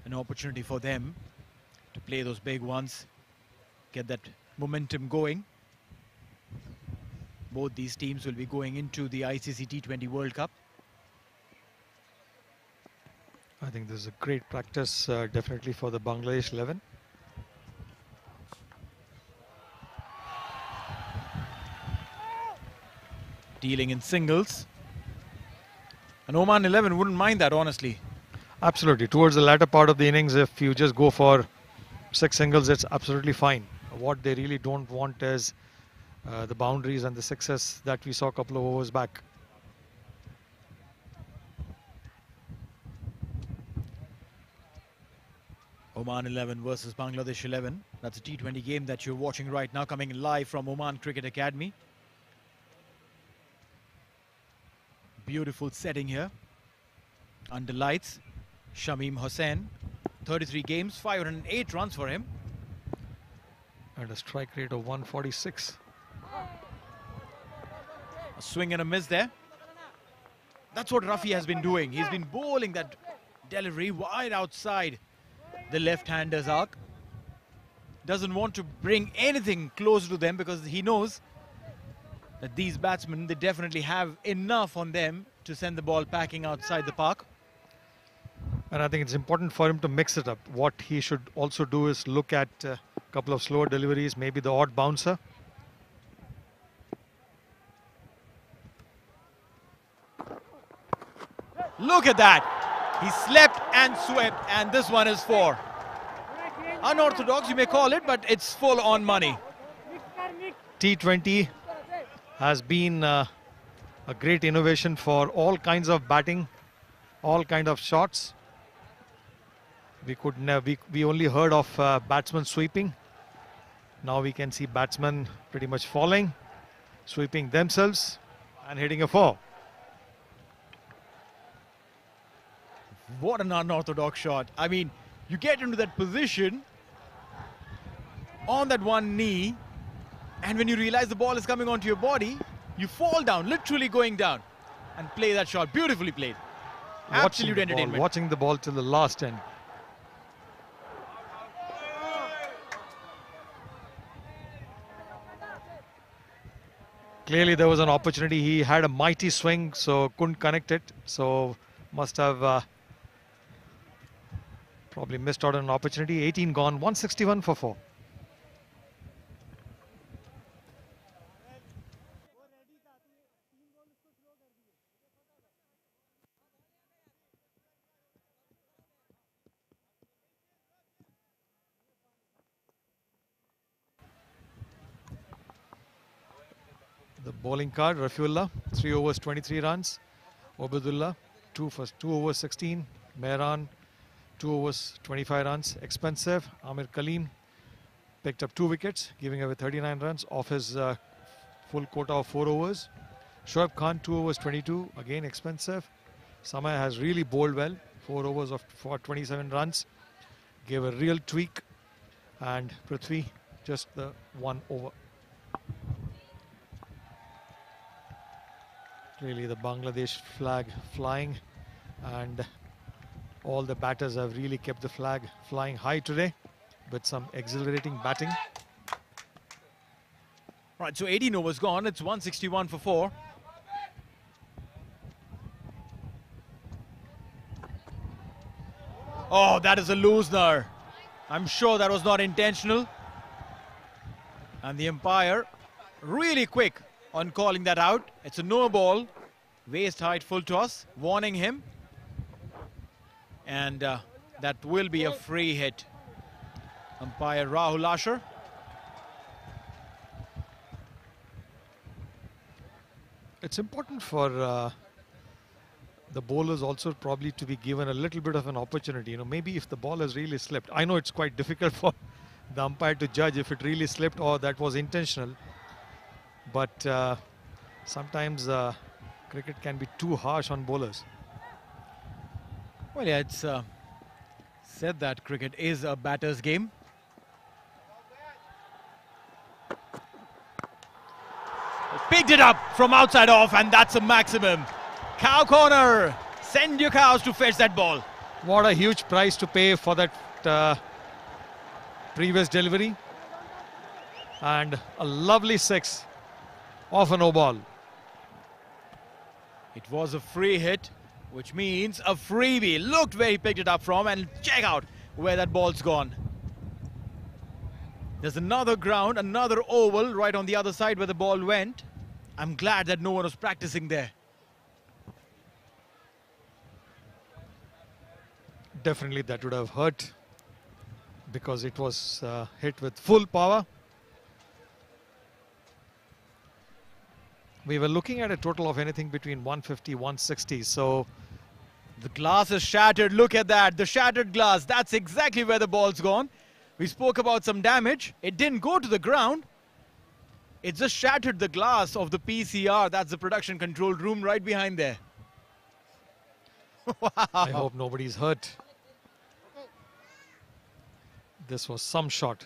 An opportunity for them to play those big ones, get that momentum going. Both these teams will be going into the ICC T20 World Cup. I think this is a great practice, definitely for the Bangladesh 11. Dealing in singles. And Oman 11 wouldn't mind that, honestly. Absolutely. Towards the latter part of the innings, if you just go for 6 singles, it's absolutely fine. What they really don't want is the boundaries and the sixes that we saw a couple of overs back. Oman 11 versus Bangladesh 11. That's a T20 game that you're watching right now, coming live from Oman Cricket Academy. Beautiful setting here. Under lights, Shamim Hossain. 33 games, 508 runs for him. And a strike rate of 146. A swing and a miss there. That's what Rafi has been doing. He's been bowling that delivery wide outside the left-hander's arc. Doesn't want to bring anything close to them because he knows that these batsmen, they definitely have enough on them to send the ball packing outside the park. And I think it's important for him to mix it up. What he should also do is look at a couple of slower deliveries, maybe the odd bouncer. Look at that. He slept and swept, and this one is 4. Unorthodox, you may call it, but it's full on money. T20 has been a great innovation for all kinds of batting, all kinds of shots. We only heard of batsmen sweeping. Now we can see batsmen pretty much falling, sweeping themselves and hitting a 4. What an unorthodox shot. I mean, you get into that position on that one knee, and when you realize the ball is coming onto your body, you fall down, literally going down, and play that shot. Beautifully played. Absolute entertainment. Watching the ball till the last end. Clearly there was an opportunity. He had a mighty swing, so couldn't connect it. So must have probably missed out on an opportunity. 18 gone, 161 for 4. The bowling card, Rafiullah, 3 overs, 23 runs. Obadullah, 2 overs, 16. Mehran, 2 overs, 25 runs. Expensive. Amir Kaleem picked up 2 wickets, giving away 39 runs off his full quota of 4 overs. Shoaib Khan, 2 overs, 22. Again, expensive. Samay has really bowled well. 4 overs for 27 runs. Gave a real tweak. And Prithvi, just the 1 over. Really the Bangladesh flag flying, and all the batters have really kept the flag flying high today with some exhilarating batting. Right, so 18 overs gone. It's 161 for 4. Oh, that is a loosener. I'm sure that was not intentional. And the umpire really quick on calling that out. It's a no ball. Waist height full toss, warning him. And that will be a free hit. Umpire Rahul Asher. It's important for the bowlers also probably to be given a little bit of an opportunity. You know, maybe if the ball has really slipped. I know it's quite difficult for the umpire to judge if it really slipped or that was intentional. But sometimes cricket can be too harsh on bowlers. Well, yeah, it's said that cricket is a batter's game. Picked it up from outside off, and that's a maximum. Cow corner. Send your cows to fetch that ball. What a huge price to pay for that previous delivery. And a lovely six off a no ball. It was a free hit, which means a freebie. Looked where he picked it up from, and check out where that ball's gone. There's another ground, another oval right on the other side where the ball went. I'm glad that no one was practicing there. Definitely that would have hurt because it was hit with full power. We were looking at a total of anything between 150, 160. So the glass is shattered. Look at that. The shattered glass. That's exactly where the ball's gone. We spoke about some damage. It didn't go to the ground. It just shattered the glass of the PCR. That's the production control room right behind there. Wow. I hope nobody's hurt. This was some shot.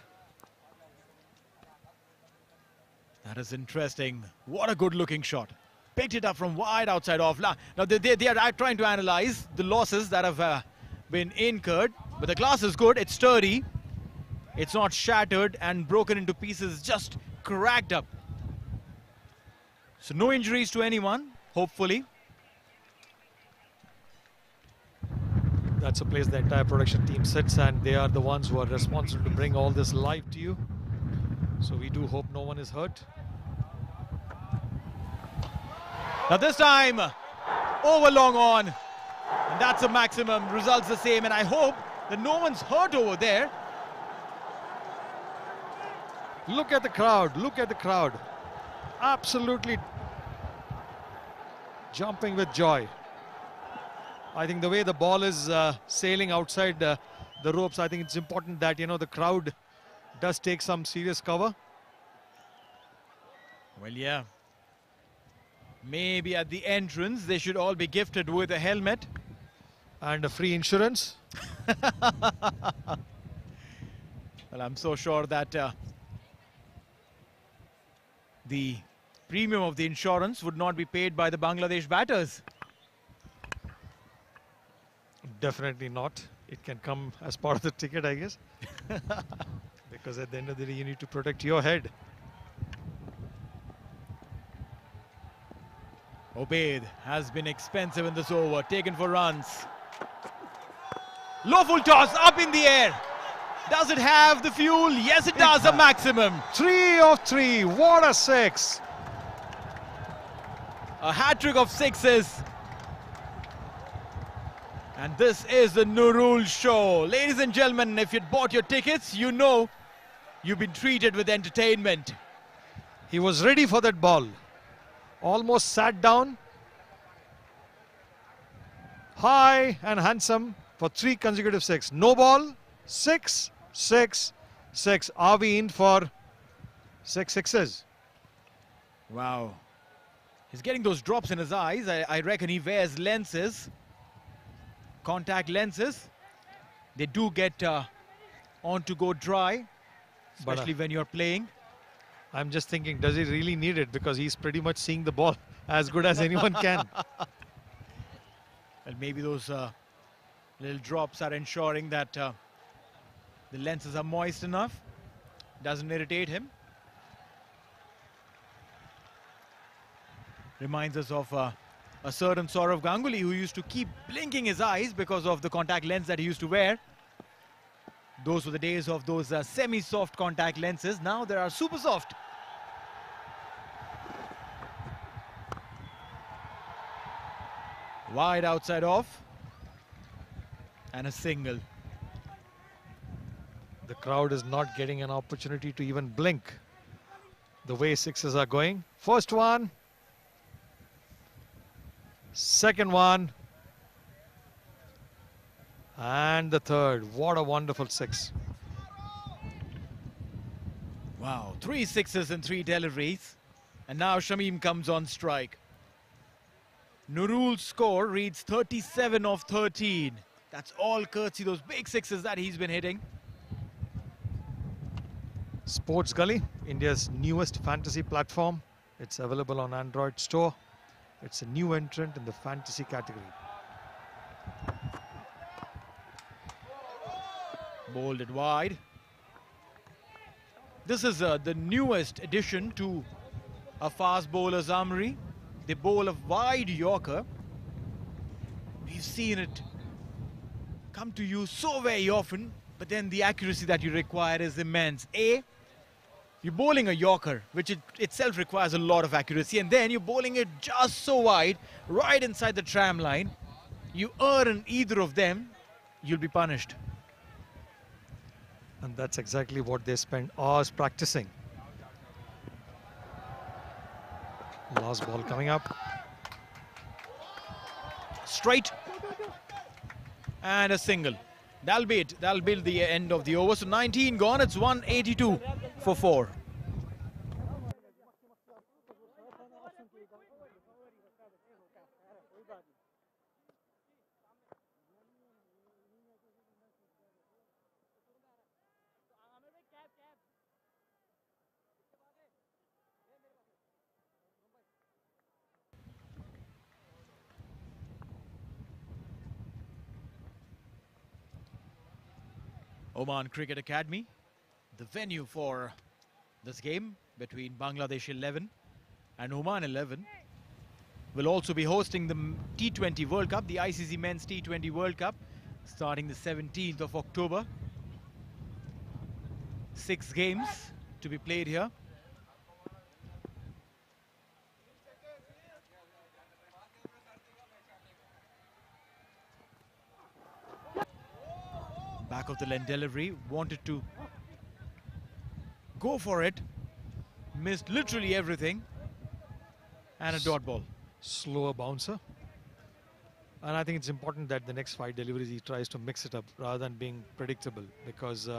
That is interesting. What a good looking shot. Picked it up from wide outside off. Now they are trying to analyze the losses that have been incurred. But the glass is good. It's sturdy. It's not shattered and broken into pieces. Just cracked up. So no injuries to anyone, hopefully. That's a place the entire production team sits, and they are the ones who are responsible to bring all this live to you. So we do hope no one is hurt. Now this time, over long on. And that's a maximum. Results the same. And I hope that no one's hurt over there. Look at the crowd. Look at the crowd. Absolutely jumping with joy. I think the way the ball is sailing outside the ropes, I think it's important that, you know, the crowd does take some serious cover. Well, yeah. Maybe at the entrance, they should all be gifted with a helmet. And a free insurance. Well, I'm so sure that the premium of the insurance would not be paid by the Bangladesh batters. Definitely not. It can come as part of the ticket, I guess. Because at the end of the day, you need to protect your head. Obaid has been expensive in this over, taken for runs. Low full toss, up in the air. Does it have the fuel? Yes, it does, a maximum. 3 of 3, what a six. A hat-trick of sixes. And this is the Nurul show. Ladies and gentlemen, if you'd bought your tickets, you know you've been treated with entertainment. He was ready for that ball. Almost sat down. High and handsome for 3 consecutive six. No ball, 6, 6, 6. Are we in for 6 sixes? Wow. He's getting those drops in his eyes. I reckon he wears lenses. Contact lenses. They do get on to go dry, especially when you're playing. I'm just thinking, does he really need it? Because he's pretty much seeing the ball as good as anyone can. Well, maybe those little drops are ensuring that the lenses are moist enough. Doesn't irritate him. Reminds us of a certain Saurav Ganguly who used to keep blinking his eyes because of the contact lens that he used to wear. Those were the days of those semi-soft contact lenses. Now there are super soft. Wide outside off. And a single. The crowd is not getting an opportunity to even blink the way sixes are going. First one. Second one. And the third. What a wonderful six. Wow, 3 sixes and 3 deliveries. And now Shamim comes on strike. Nurul's score reads 37 of 13. That's all courtesy those big sixes that he's been hitting. Sports Gully, India's newest fantasy platform. It's available on Android store. It's a new entrant in the fantasy category. Bowled it wide. This is the newest addition to a fast bowler's armory. They bowl a wide Yorker. We've seen it come to you so very often, but then the accuracy that you require is immense. You're bowling a Yorker, which itself requires a lot of accuracy, and then you're bowling it just so wide, right inside the tram line. You err in either of them, you'll be punished. And that's exactly what they spend hours practicing. Last ball coming up. Straight. And a single. That'll be it. That'll be the end of the over. So 19 gone. It's 182 for 4. Oman Cricket Academy, the venue for this game between Bangladesh 11 and Oman 11, will also be hosting the T20 World Cup, the ICC Men's T20 World Cup, starting the 17th of October. 6 games to be played here. Back of the lane delivery, wanted to go for it, missed literally everything, and a dot ball. Slower bouncer. And I think it's important that the next 5 deliveries he tries to mix it up rather than being predictable, because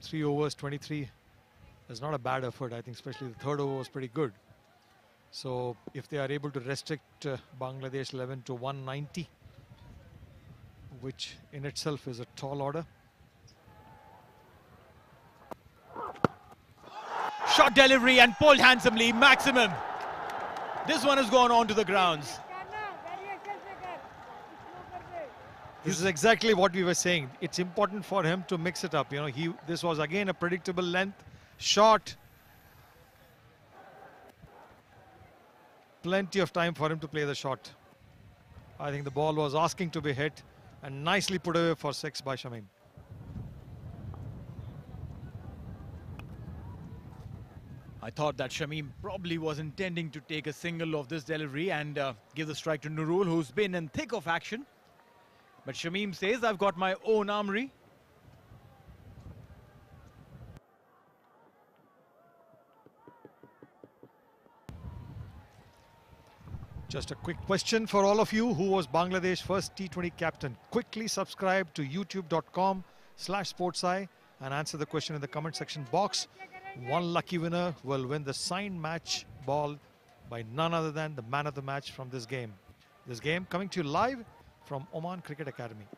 3 overs, 23 is not a bad effort. I think especially the third over was pretty good. So if they are able to restrict Bangladesh 11 to 190, which in itself is a tall order. Shot delivery and pulled handsomely, maximum. This one has gone on to the grounds. This is exactly what we were saying. It's important for him to mix it up. You know, this was again a predictable length shot. Plenty of time for him to play the shot. I think the ball was asking to be hit and nicely put away for 6 by Shamim. I thought that Shamim probably was intending to take a single of this delivery and give the strike to Nurul, who's been in thick of action. But Shamim says, I've got my own armory. Just a quick question for all of you. Who was Bangladesh first T20 captain? Quickly subscribe to youtube.com/sportseye and answer the question in the comment section box. One lucky winner will win the signed match ball by none other than the man of the match from this game. This game coming to you live from Oman Cricket Academy.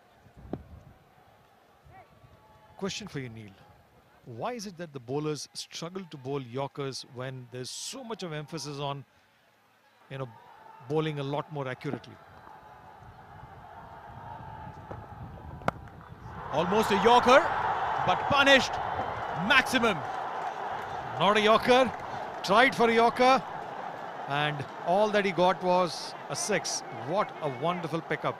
Question for you, Neil. Why is it that the bowlers struggle to bowl Yorkers when there's so much of emphasis on, you know, bowling a lot more accurately? Almost a Yorker, but punished. Maximum. Not a Yorker. Tried for a Yorker. And all that he got was a 6. What a wonderful pickup.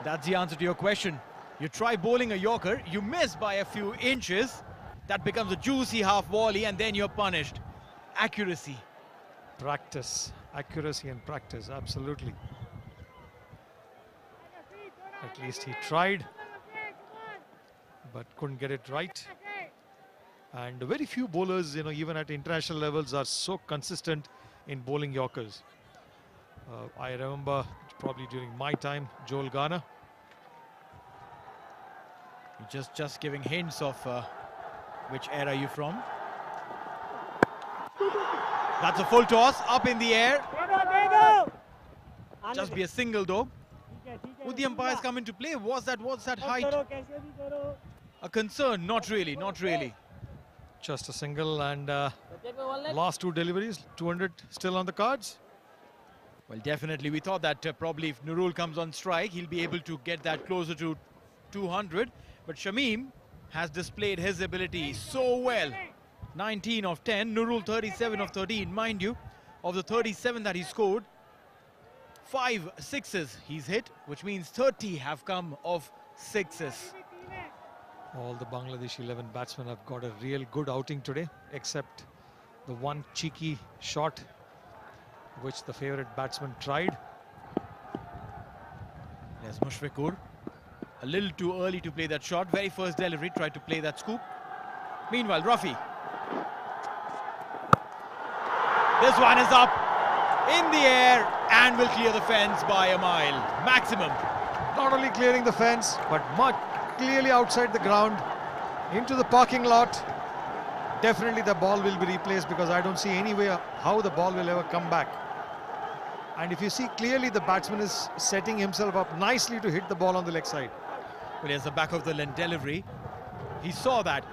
That's the answer to your question. You try bowling a Yorker, you miss by a few inches. That becomes a juicy half volley and then you're punished. Accuracy. Practice. Accuracy and practice, absolutely. At least he tried, but couldn't get it right. And very few bowlers, even at international levels, are so consistent in bowling Yorkers. I remember probably during my time, Joel Garner. Just giving hints of which era you're from. That's a full toss, up in the air. Just be a single though. Would the umpires come into play? Was that height a concern? Not really, not really. Just a single, and last two deliveries, 200 still on the cards. Well, definitely we thought that probably if Nurul comes on strike, he'll be able to get that closer to 200. But Shamim has displayed his ability so well. 19 of 10, Nurul 37 of 13. Mind you, of the 37 that he scored, 5 sixes he's hit, which means 30 have come of sixes. All the Bangladesh 11 batsmen have got a real good outing today, except the one cheeky shot which the favourite batsman tried. There's Mushfiqur. A little too early to play that shot. Very first delivery, tried to play that scoop. Meanwhile, Rafi. This one is up in the air and will clear the fence by a mile. Maximum. Not only clearing the fence, but much clearly outside the ground, into the parking lot. Definitely the ball will be replaced, because I don't see any way how the ball will ever come back. And if you see clearly, the batsman is setting himself up nicely to hit the ball on the leg side. Well, here's the back of the length delivery. He saw that.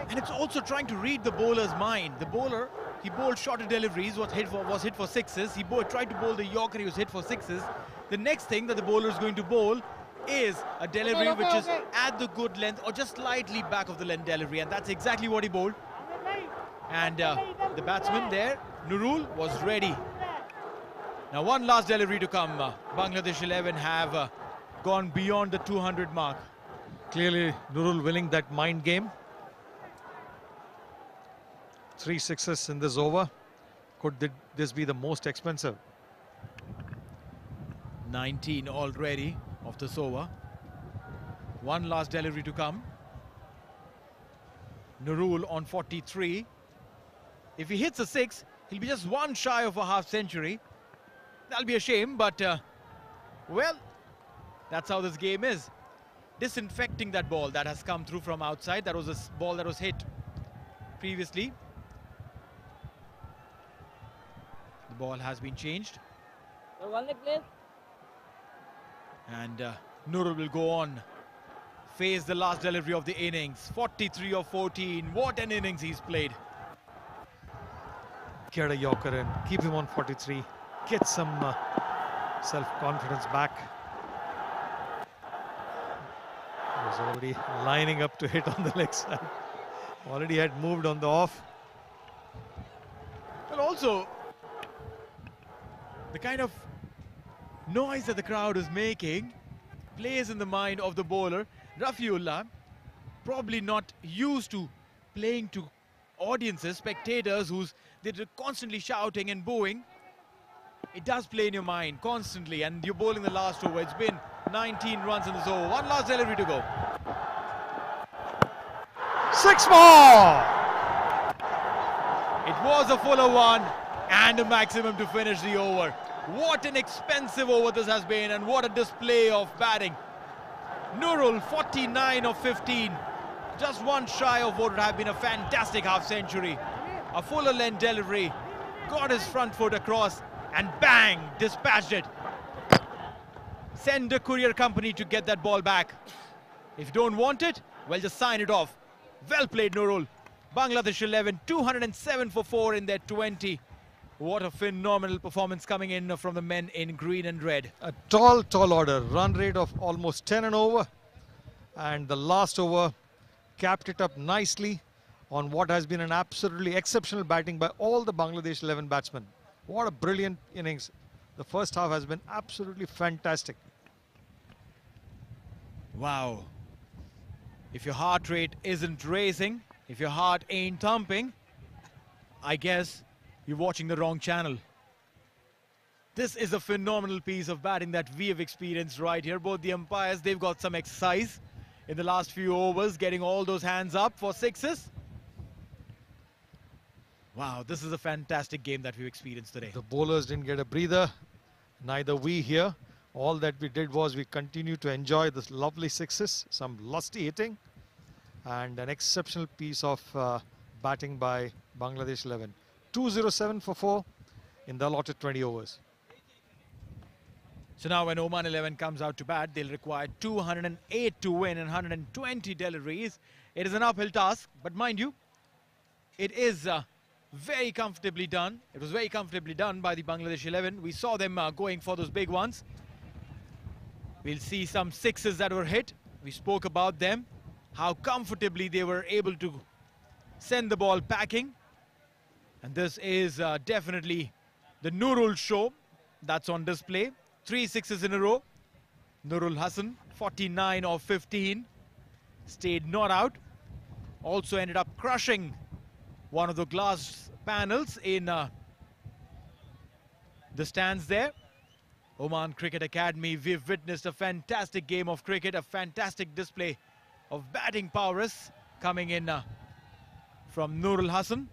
And it's also trying to read the bowler's mind. The bowler, he bowled shorter deliveries, was hit for sixes. He tried to bowl the Yorker, he was hit for sixes. The next thing that the bowler is going to bowl is a delivery which is at the good length or just slightly back of the length delivery, and that's exactly what he bowled. And the batsman there, Nurul, was ready. Now one last delivery to come. Bangladesh 11 have gone beyond the 200 mark. Clearly Nurul winning that mind game. 3 sixes in this over. Could this be the most expensive? 19 already of this over. One last delivery to come. Nurul on 43. If he hits a 6, he'll be just one shy of a half century. That'll be a shame, but well, that's how this game is. Disinfecting that ball that has come through from outside. That was a ball that was hit previously. The ball has been changed. And Nurul will go on. Face the last delivery of the innings. 43 of 14. What an innings he's played. Get a Yorker in, keep him on 43. Get some self-confidence back. He was already lining up to hit on the leg side. Already had moved on the off. Well, also, the kind of noise that the crowd is making plays in the mind of the bowler. Rafiullah, probably not used to playing to audiences, spectators, they're constantly shouting and booing. It does play in your mind constantly, and you're bowling the last over. It's been 19 runs in this over. One last delivery to go. 6 more! It was a fuller one and a maximum to finish the over. What an expensive over this has been, and what a display of batting. Nurul, 49 of 15. Just one shy of what would have been a fantastic half century. A fuller length delivery. Got his front foot across and bang, dispatched it. Send a courier company to get that ball back. If you don't want it, well, just sign it off. Well played, Nurul. Bangladesh 11, 207 for 4 in their 20. What a phenomenal performance coming in from the men in green and red. A tall order. Run rate of almost 10 and over. And the last over capped it up nicely on what has been an absolutely exceptional batting by all the Bangladesh 11 batsmen. What a brilliant innings. The first half has been absolutely fantastic. Wow. If your heart rate isn't racing, if your heart ain't thumping, I guess you're watching the wrong channel. This is a phenomenal piece of batting that we have experienced right here. Both the umpires, they've got some exercise in the last few overs, getting all those hands up for sixes. Wow, this is a fantastic game that we've experienced today. The bowlers didn't get a breather, neither we here. All that we did was we continued to enjoy this lovely sixes, some lusty hitting, and an exceptional piece of batting by Bangladesh 11. 207 for 4 in the allotted 20 overs. So now when Oman 11 comes out to bat, they'll require 208 to win and 120 deliveries. It is an uphill task, but mind you, it is very comfortably done. It was very comfortably done by the Bangladesh 11. We saw them going for those big ones. We'll see some sixes that were hit. We spoke about them, how comfortably they were able to send the ball packing. And this is definitely the Nurul show that's on display. 3 sixes in a row. Nurul Hassan, 49 of 15, stayed not out. Also ended up crushing one of the glass panels in the stands there. Oman Cricket Academy, we've witnessed a fantastic game of cricket, a fantastic display of batting prowess coming in from Nurul Hassan.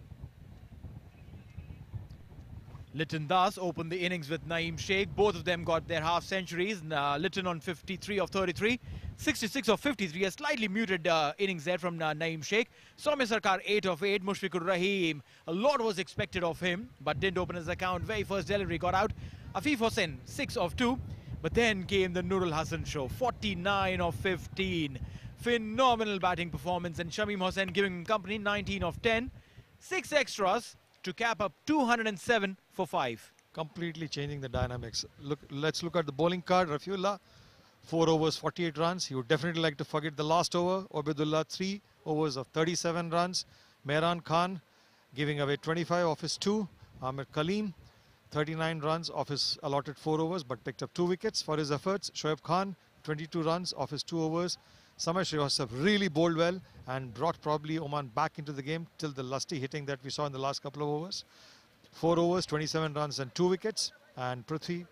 Litton Das opened the innings with Naeem Sheikh. Both of them got their half centuries. Litton on 53 of 33, 66 of 53. A slightly muted innings there from Naeem Sheikh. Soumya Sarkar 8 of 8. Mushfiqur Rahim, a lot was expected of him, but didn't open his account. Very first delivery got out. Afif Hossain 6 of 2. But then came the Nurul Hassan show. 49 of 15. Phenomenal batting performance, and Shamim Hossain giving him company. 19 of 10. 6 extras to cap up 207 for 5. Completely changing the dynamics. Let's look at the bowling card. Rafiullah, 4 overs, 48 runs. He would definitely like to forget the last over. Obedullah, 3 overs of 37 runs. Mehran Khan giving away 25 off his 2. Ahmed Kaleem, 39 runs off his allotted 4 overs, but picked up 2 wickets for his efforts. Shoaib Khan, 22 runs off his 2 overs. Samir Shrivastava really bowled well and brought probably Oman back into the game till the lusty hitting that we saw in the last couple of overs. 4 overs, 27 runs and 2 wickets. And Prithvi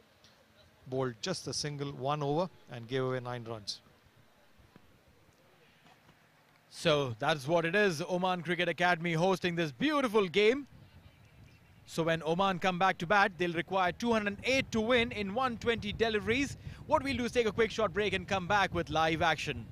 bowled just a single 1 over and gave away 9 runs. So that's what it is. Oman Cricket Academy hosting this beautiful game. So when Oman come back to bat, they'll require 208 to win in 120 deliveries. What we'll do is take a quick short break and come back with live action.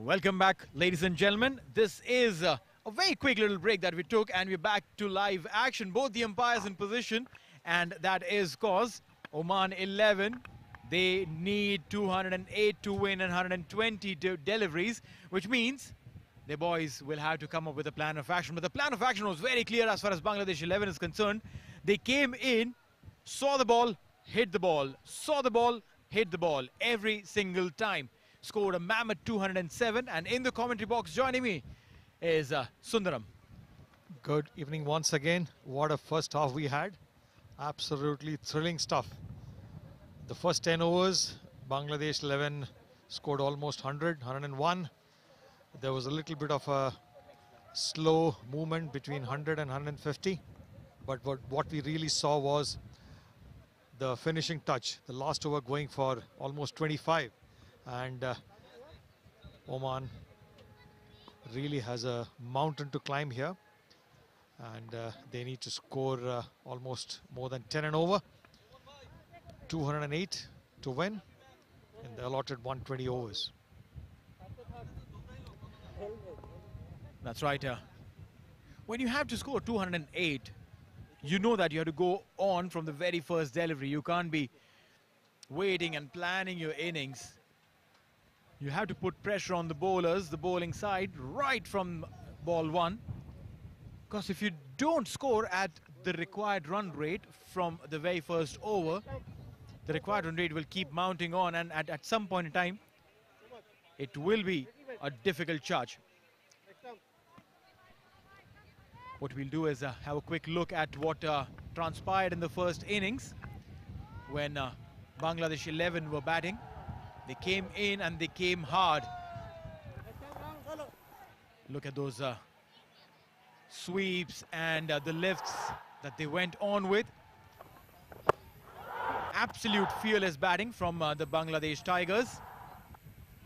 Welcome back, ladies and gentlemen. This is a very quick little break that we took, and we're back to live action. Both the umpires in position, and that is cause Oman 11, they need 208 to win and 120 deliveries, which means the boys will have to come up with a plan of action. But the plan of action was very clear as far as Bangladesh 11 is concerned. They came in, saw the ball, hit the ball, saw the ball, hit the ball every single time. Scored a mammoth 207, and in the commentary box joining me is Sundaram. Good evening once again. What a first half we had. Absolutely thrilling stuff. The first 10 overs, Bangladesh 11 scored almost 100, 101. There was a little bit of a slow movement between 100 and 150. But what we really saw was the finishing touch. The last over going for almost 25. And Oman really has a mountain to climb here. And they need to score almost more than 10 and over. 208 to win in the allotted 120 overs. That's right. When you have to score 208, you know that you have to go on from the very first delivery. You can't be waiting and planning your innings. You have to put pressure on the bowlers, the bowling side, right from ball one. Because if you don't score at the required run rate from the very first over, the required run rate will keep mounting on, and at some point in time, it will be a difficult charge. What we'll do is have a quick look at what transpired in the first innings when Bangladesh 11 were batting. They came in and they came hard. Look at those sweeps and the lifts that they went on with. Absolute fearless batting from the Bangladesh Tigers.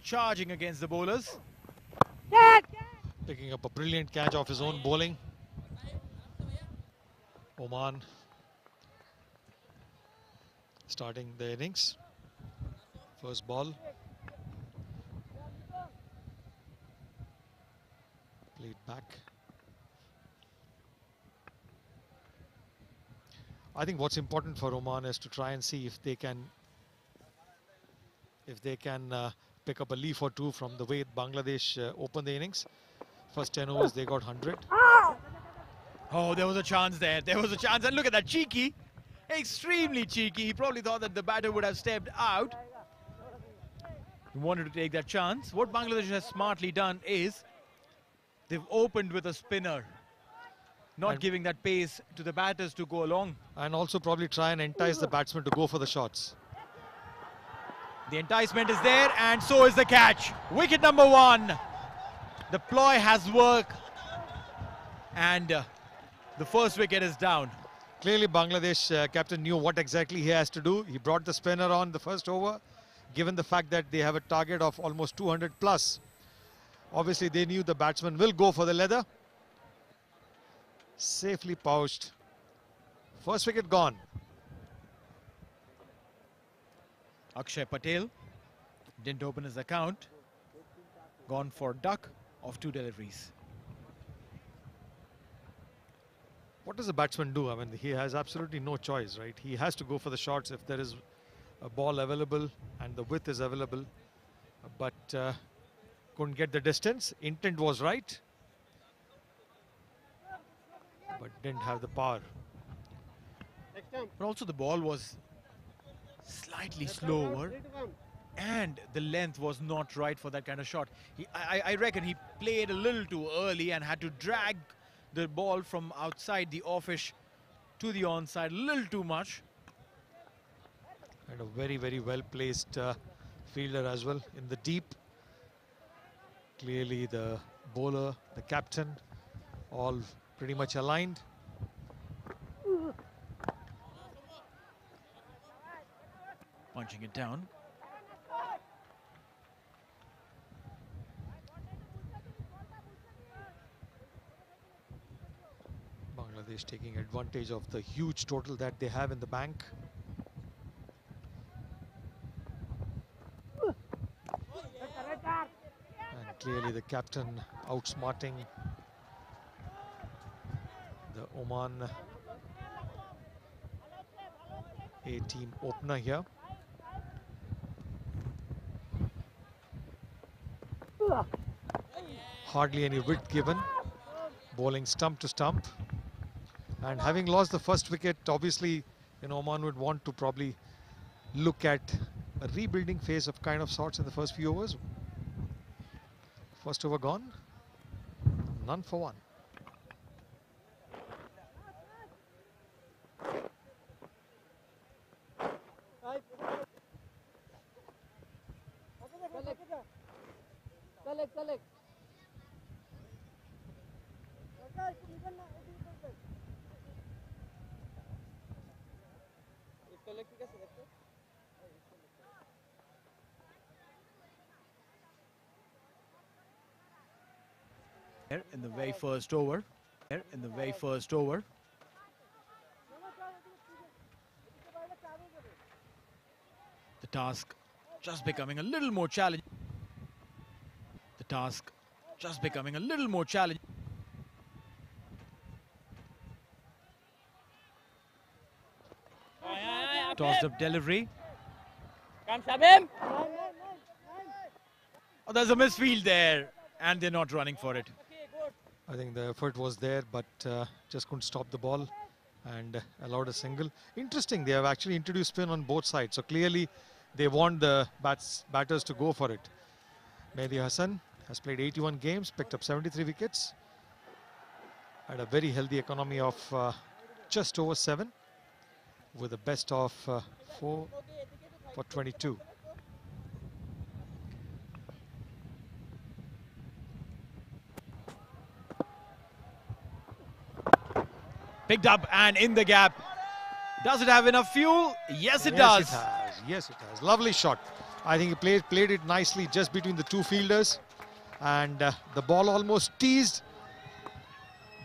Charging against the bowlers. Picking up a brilliant catch off his own bowling. Oman starting the innings. First ball. Played back. I think what's important for Oman is to try and see if they can pick up a leaf or two from the way Bangladesh opened the innings. First 10 overs they got 100. Oh, there was a chance there. There was a chance, and look at that, cheeky. Extremely cheeky. He probably thought that the batter would have stepped out. He wanted to take that chance. What Bangladesh has smartly done is they've opened with a spinner, not giving that pace to the batters to go along. And also probably try and entice the batsman to go for the shots. The enticement is there, and so is the catch. Wicket number one. The ploy has worked, and the first wicket is down. Clearly Bangladesh captain knew what exactly he has to do. He brought the spinner on the first over. Given the fact that they have a target of almost 200 plus, obviously they knew the batsman will go for the leather. Safely pouched. First wicket gone. Akshay Patel didn't open his account. Gone for duck of 2 deliveries. What does the batsman do? I mean, he has absolutely no choice, right? He has to go for the shots if there is a ball available and the width is available, but couldn't get the distance. Intent was right, but didn't have the power. But also the ball was slightly slower, and the length was not right for that kind of shot. I reckon he played a little too early and had to drag the ball from outside the offish to the onside a little too much. And a very, very well placed fielder as well in the deep. Clearly the bowler, the captain, all pretty much aligned. Punching it down. Bangladesh taking advantage of the huge total that they have in the bank. And Clearly the captain outsmarting the Oman A team opener here. Hardly any width given, bowling stump to stump. And having lost the first wicket, obviously, Oman would want to probably look at a rebuilding phase of kind of sorts in the first few overs. First over gone, none for one. In the very first over. In the very first over. The task just becoming a little more challenging. The task just becoming a little more challenging. Tossed up delivery. Oh, there's a misfield there, and they're not running for it. I think the effort was there, but just couldn't stop the ball and allowed a single. Interesting, they have actually introduced spin on both sides, so clearly they want the batters to go for it. Mehdi Hassan has played 81 games, picked up 73 wickets, had a very healthy economy of just over 7, with a best of 4 for 22. Picked up and in the gap. Does it have enough fuel? Yes, it Yes, does. it has. Yes, it has. Lovely shot. I think he played it nicely just between the two fielders, and the ball almost teased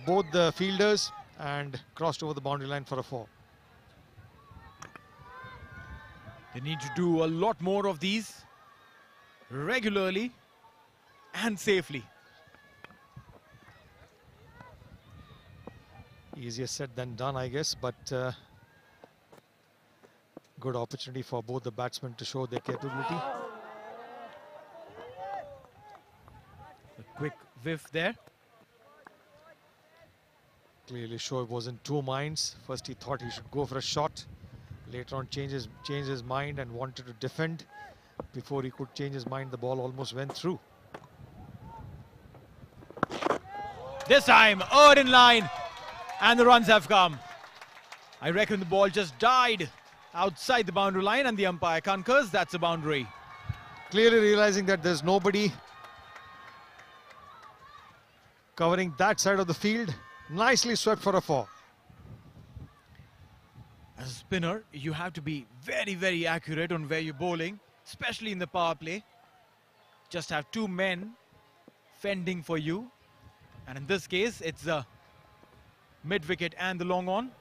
both the fielders and crossed over the boundary line for a 4. They need to do a lot more of these regularly and safely. Easier said than done, I guess, but good opportunity for both the batsmen to show their capability. A quick whiff there. Clearly Shoaib was in two minds. First he thought he should go for a shot. Later on changed his mind and wanted to defend. Before he could change his mind, the ball almost went through. This time, Erd in line, and the runs have come. I reckon the ball just died outside the boundary line, and the umpire concurs, that's a boundary. Clearly realizing that there's nobody covering that side of the field. Nicely swept for a 4. As a spinner, you have to be very, very accurate on where you're bowling, especially in the power play. Just have two men fending for you. And in this case, it's the mid-wicket and the long on.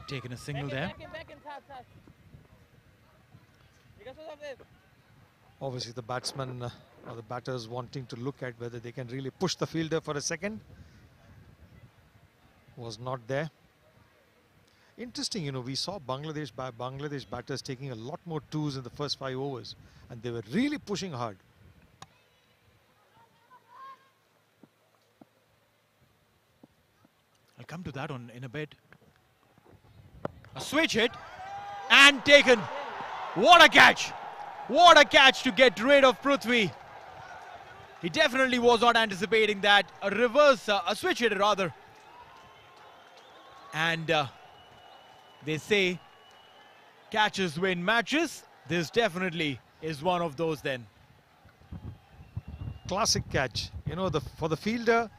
Taking a single there. Obviously the batsman or the batters wanting to look at whether they can really push the fielder for a second. Was not there. Interesting, we saw Bangladesh batters taking a lot more twos in the first 5 overs, and they were really pushing hard. I'll come to that in a bit. A switch hit and taken. What a catch! What a catch to get rid of Prithvi. He definitely was not anticipating that. A switch hit rather. And they say catches win matches. This definitely is one of those then. Classic catch. For the fielder,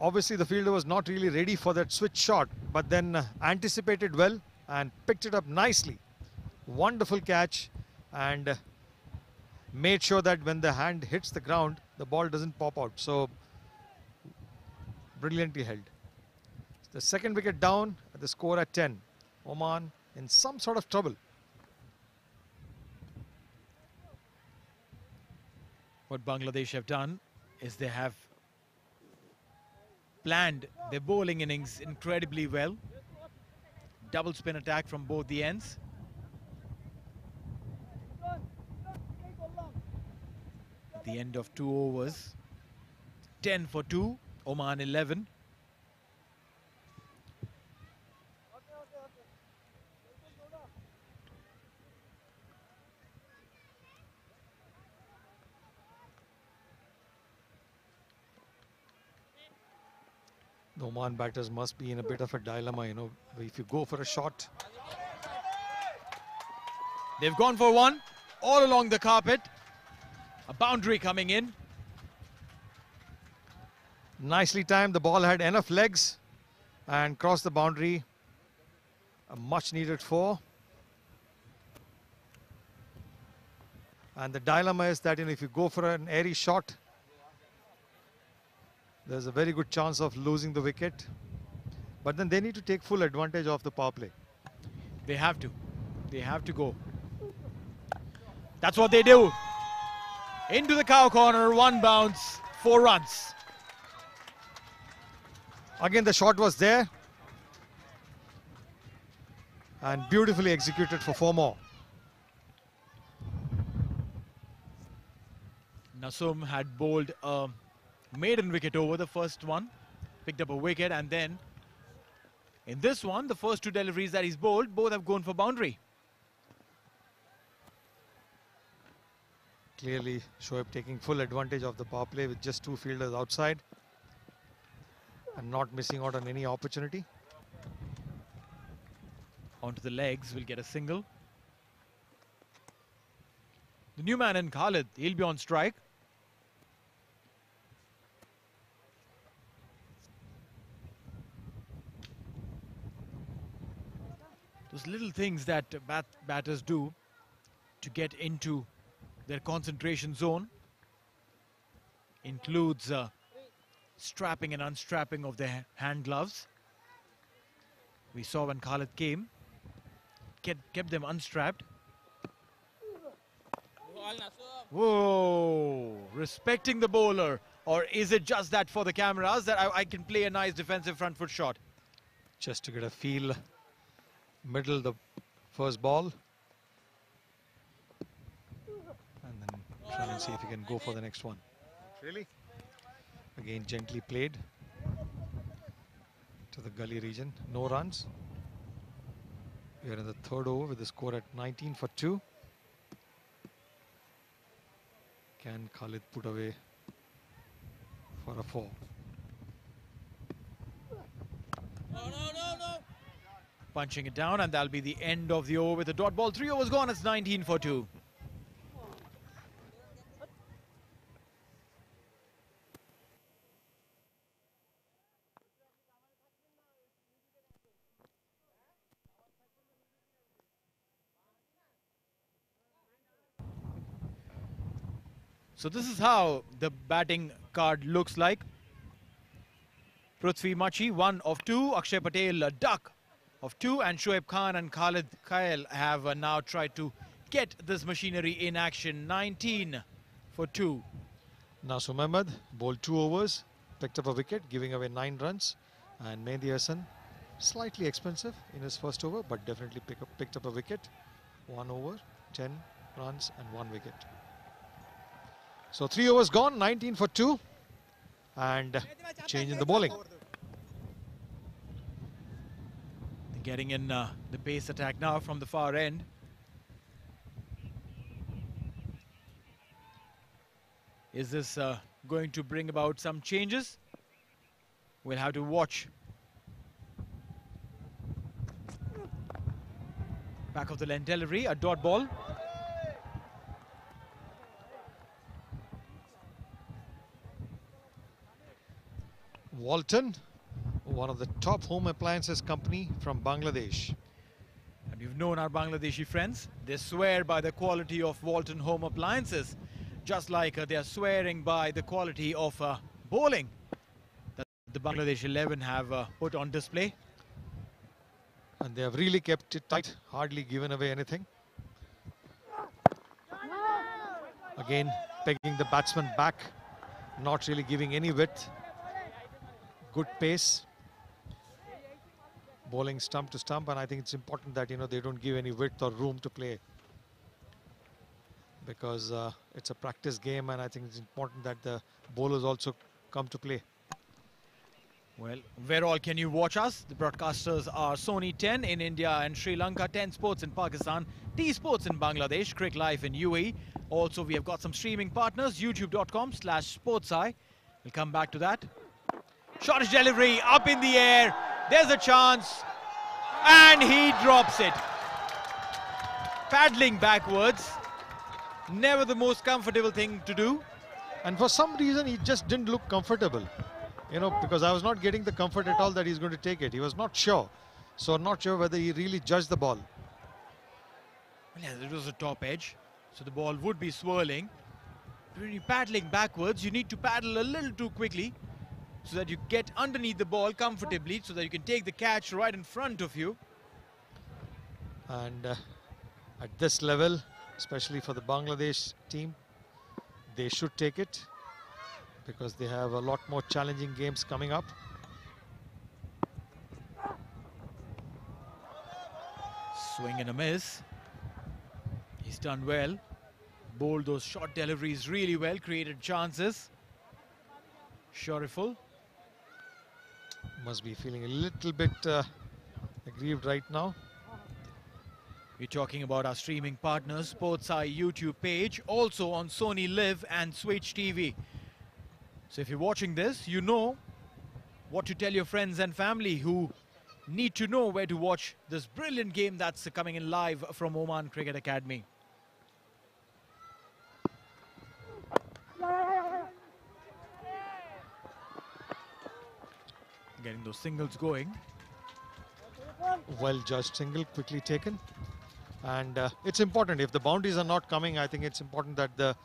obviously the fielder was not really ready for that switch shot, but then anticipated well and picked it up nicely. Wonderful catch, and made sure that when the hand hits the ground, the ball doesn't pop out. So brilliantly held. The second wicket down, the score at 10. Oman in some sort of trouble. What Bangladesh have done is they have planned their bowling innings incredibly well. Double spin attack from both the ends. At the end of 2 overs, 10 for 2, Oman 11. The Oman batters must be in a bit of a dilemma, you know. If you go for a shot, They've gone for one all along the carpet. A boundary coming in. nicely timed. The ball had enough legs and crossed the boundary. A much needed 4. And the dilemma is that, you know, if you go for an airy shot, there's a very good chance of losing the wicket. But then they need to take full advantage of the power play. They have to. They have to go. That's what they do. Into the cow corner, 1 bounce, 4 runs. Again, the shot was there. And beautifully executed for 4 more. Nasum had bowled a maiden wicket over the first one. Picked up a wicket, and then in this one, the first 2 deliveries that he's bowled, both have gone for boundary. Clearly, Shoaib taking full advantage of the power play with just 2 fielders outside and not missing out on any opportunity. Onto the legs, will get a single. The new man in Khalid, he'll be on strike. Those little things that batters do to get into their concentration zone includes strapping and unstrapping of their hand gloves. We saw when Khalid came, kept them unstrapped. Whoa, respecting the bowler. Or is it just that for the cameras that I can play a nice defensive front foot shot? Just to get a feel, middle the first ball. And then try and see if he can go for the next one. Really? Again, gently played to the gully region. No runs. We are in the 3rd over with the score at 19 for 2. Can Khalid put away for a 4? Punching it down, and that'll be the end of the over with a dot ball. 3 overs gone, it's 19 for 2. So this is how the batting card looks like. Prithvi Machi, 1 of 2. Akshay Patel, a duck of 2. And Shoaib Khan and Khalid Khail have now tried to get this machinery in action. 19 for 2. Nasum Ahmed bowled 2 overs, picked up a wicket, giving away 9 runs. And Mehdi Hassan, slightly expensive in his first over, but definitely picked up a wicket. 1 over, 10 runs and 1 wicket. So 3 overs gone, 19 for 2. And change in the bowling. Getting in the pace attack now from the far end. Is this going to bring about some changes? We'll have to watch. Back of the length delivery, a dot ball. Walton, one of the top home appliances company from Bangladesh. And we've known our Bangladeshi friends. They swear by the quality of Walton home appliances, just like they are swearing by the quality of bowling that the Bangladesh 11 have put on display. And they have really kept it tight, hardly given away anything. Again, pegging the batsman back, not really giving any width. Good pace. Bowling stump to stump, and I think it's important that, they don't give any width or room to play, because it's a practice game, and I think it's important that the bowlers also come to play. Well, where all can you watch us? The broadcasters are Sony 10 in India and Sri Lanka, 10 Sports in Pakistan, T Sports in Bangladesh, Crick Live in UAE. Also, we have got some streaming partners, youtube.com/sportseye. We'll come back to that. Shortish delivery, up in the air. There's a chance. And he drops it. Paddling backwards. Never the most comfortable thing to do. And for some reason, he just didn't look comfortable. Because I was not getting the comfort at all that he's going to take it. He was not sure. So not sure whether he really judged the ball. Well, yeah, it was a top edge, so the ball would be swirling. But when you're paddling backwards, you need to paddle a little too quickly so that you get underneath the ball comfortably, so that you can take the catch right in front of you. And at this level, especially for the Bangladesh team, they should take it, because they have a lot more challenging games coming up. Swing and a miss. He's done well. Bowled those short deliveries really well, created chances. Shariful. Must be feeling a little bit aggrieved right now. We're talking about our streaming partners, SportsEye YouTube page, also on Sony Live and Switch TV. So if you're watching this, you know what to tell your friends and family who need to know where to watch this brilliant game that's coming in live from Oman Cricket Academy. Getting those singles going. Well judged single, quickly taken. And it's important, if the boundaries are not coming, I think it's important that the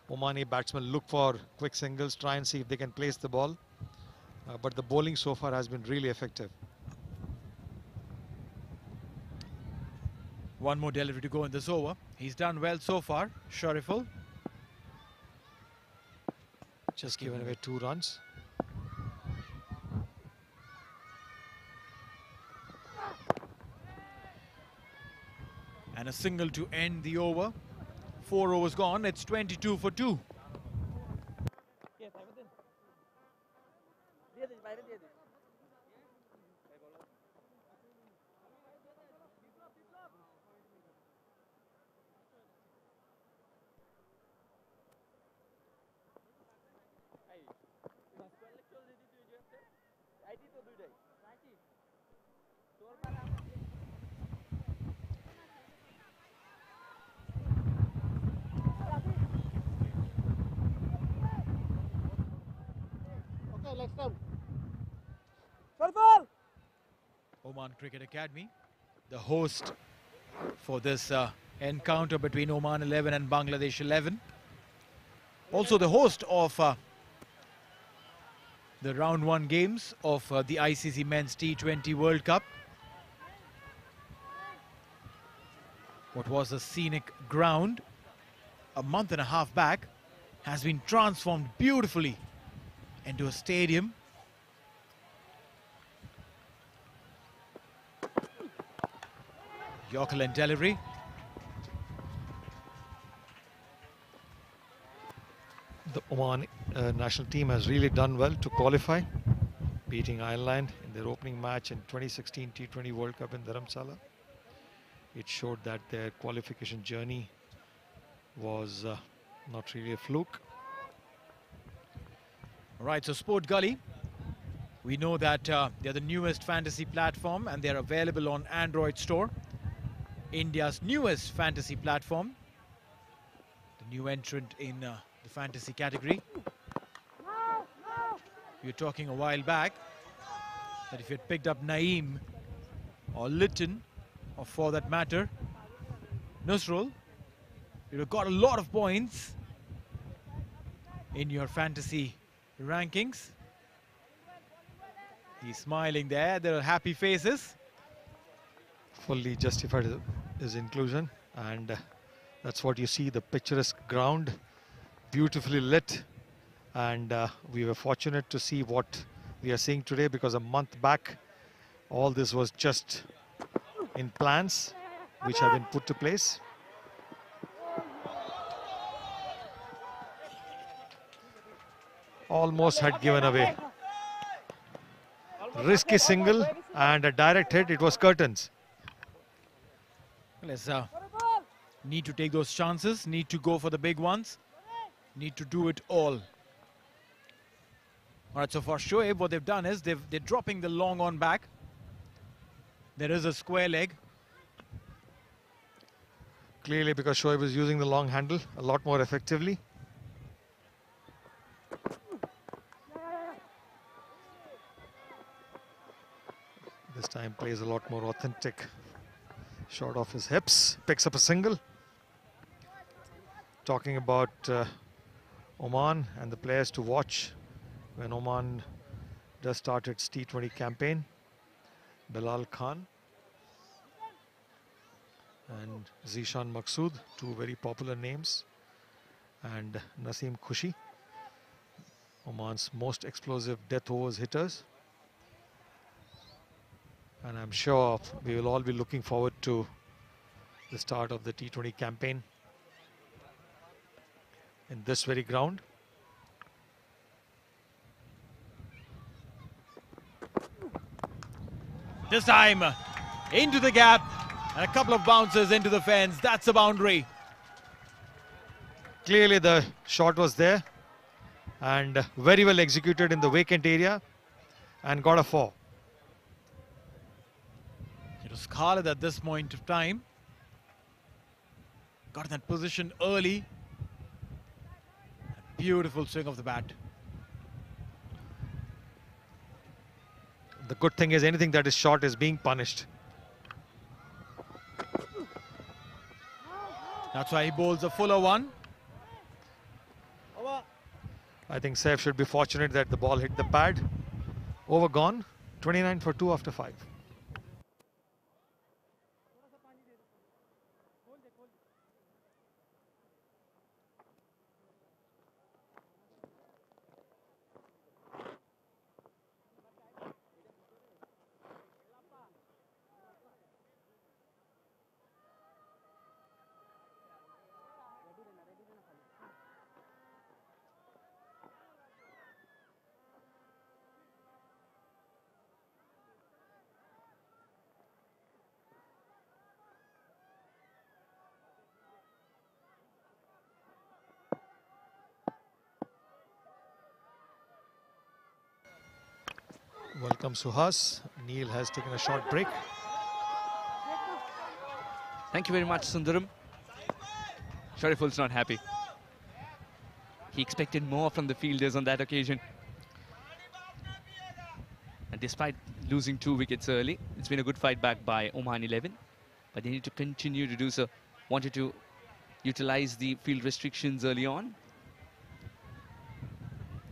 Oman A batsmen look for quick singles, try and see if they can place the ball. But the bowling so far has been really effective. One more delivery to go in this over. He's done well so far, Shariful. Just given away 2 runs. And a single to end the over. 4 overs gone, it's 22 for 2. Oman Cricket Academy, the host for this encounter between Oman 11 and Bangladesh 11. Also the host of the round 1 games of the ICC Men's T20 World Cup. What was a scenic ground a month and a half back has been transformed beautifully into a stadium. Yorker and delivery. The Oman national team has really done well to qualify, beating Ireland in their opening match in 2016 T20 World Cup in Dharamsala. It showed that their qualification journey was not really a fluke. All right, so Sport Gully, we know that they're the newest fantasy platform and they're available on Android store. India's newest fantasy platform, the new entrant in the fantasy category. We were talking a while back that if you had picked up Naeem or Litton, or for that matter, Nusrul, you'd have got a lot of points in your fantasy rankings. He's smiling there, there are happy faces. Fully justified his inclusion, and that's what you see, the picturesque ground beautifully lit, and we were fortunate to see what we are seeing today, because a month back all this was just in plans which have been put to place. Almost had given away. Risky single and a direct hit. It was curtains. Let's need to take those chances, need to go for the big ones, need to do it all. All right, so for Shoaib, what they've done is they're dropping the long on back. There is a square leg. Clearly because Shoaib was using the long handle a lot more effectively. This time plays a lot more authentic. Shot off his hips, picks up a single. Talking about Oman and the players to watch when Oman does start its T20 campaign. Bilal Khan and Zishan Maqsood, two very popular names, and Naseem Khushi, Oman's most explosive death overs hitters. And I'm sure we will all be looking forward to the start of the T20 campaign in this very ground. This time into the gap and a couple of bounces into the fence. That's a boundary. Clearly the shot was there and very well executed in the vacant area and got a 4. It was Khalid at this point of time. Got in that position early. A beautiful swing of the bat. The good thing is anything that is short is being punished. That's why he bowls a fuller one. I think Saif should be fortunate that the ball hit the pad. Over gone. 29 for 2 after 5. Welcome Suhas. Neil has taken a short break. Thank you very much, Sundaram. Shariful's not happy. He expected more from the fielders on that occasion. And despite losing 2 wickets early, it's been a good fight back by Oman 11. But they need to continue to do so. Wanted to utilize the field restrictions early on.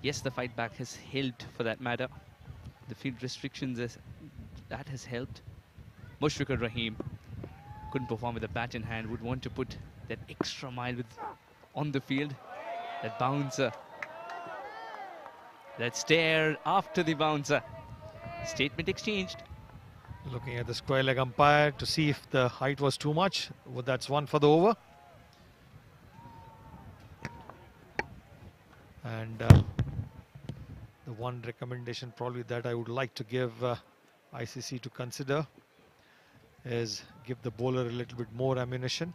Yes, the fight back has helped for that matter. The field restrictions, that has helped. Mushfiqur Rahim couldn't perform with the bat in hand, would want to put that extra mile on the field. That bouncer, that stare after the bouncer. Statement exchanged. Looking at the square leg umpire to see if the height was too much. Well, that's 1 for the over. And the one recommendation probably that I would like to give ICC to consider is give the bowler a little bit more ammunition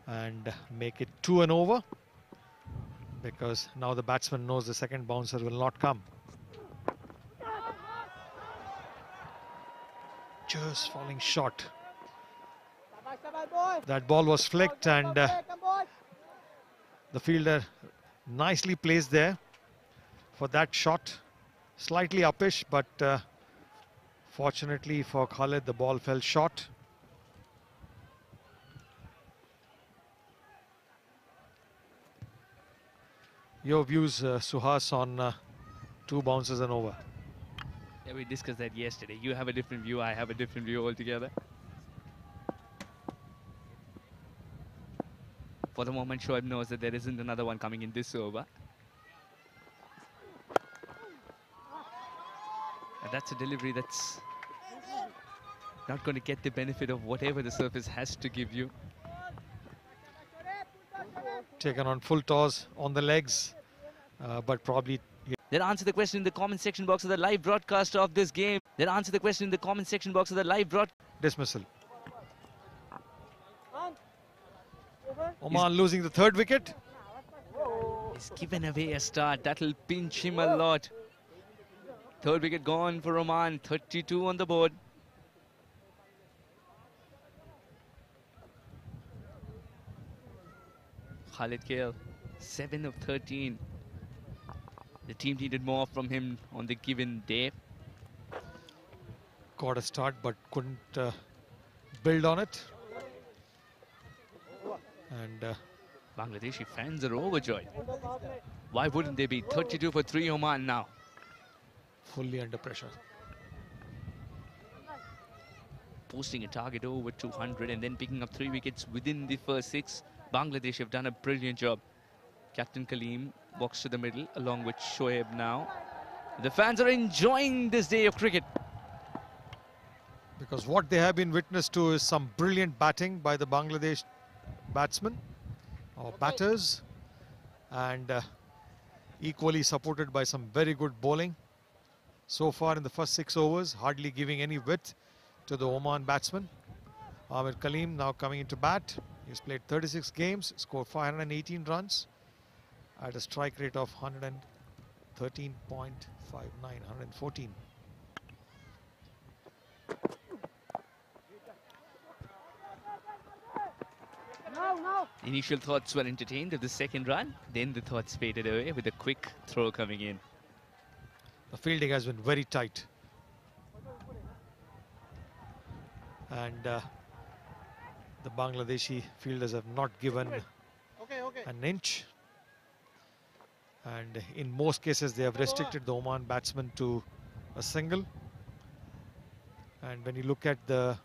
and make it 2 and over, because now the batsman knows the second bouncer will not come. Just falling short. That ball was flicked and the fielder nicely placed there for that shot. Slightly uppish, but fortunately for Khalid, the ball fell short. Your views, Suhas, on 2 bounces and over? Yeah, we discussed that yesterday. You have a different view, I have a different view altogether. For the moment, Shoaib knows that there isn't another one coming in this over. And that's a delivery that's not going to get the benefit of whatever the surface has to give you. Taken on full toss on the legs, but probably... Then answer the question in the comment section box of the live broadcast of this game. Then answer the question in the comment section box of the live broadcast. Dismissal. Oman losing the third wicket. He's given away a start. That'll pinch him a lot. Third wicket gone for Oman. 32 on the board. Khalid Kale, 7 of 13. The team needed more from him on the given day. Got a start but couldn't build on it. And Bangladeshi fans are overjoyed. Why wouldn't they be? 32 for 3 Oman now. Fully under pressure. Posting a target over 200 and then picking up 3 wickets within the first 6. Bangladesh have done a brilliant job. Captain Kaleem walks to the middle along with Shoaib now. The fans are enjoying this day of cricket. Because what they have been witness to is some brilliant batting by the Bangladesh batsmen or batters, and equally supported by some very good bowling. So far in the first 6 overs, hardly giving any width to the Oman batsman. Ahmed Kaleem now coming into bat. He's played 36 games, scored 518 runs at a strike rate of 113.59, 114. Initial thoughts were entertained of the second run. Then the thoughts faded away with a quick throw coming in. The fielding has been very tight. And the Bangladeshi fielders have not given an inch. And in most cases, they have restricted the Oman batsman to a single. And when you look at the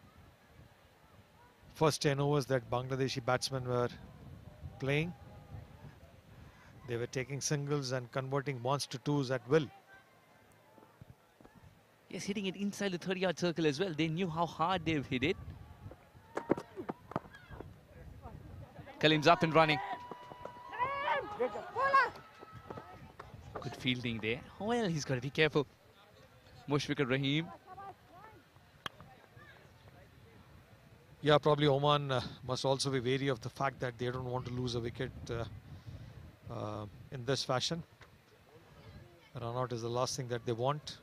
first 10 overs that Bangladeshi batsmen were playing, they were taking singles and converting ones to twos at will. Yes, hitting it inside the 30-yard circle as well. They knew how hard they've hit it. Kaleem's up and running. Good fielding there. Well, he's got to be careful. Mushfiqur Rahim. Yeah, probably Oman must also be wary of the fact that they don't want to lose a wicket in this fashion. Run out is the last thing that they want.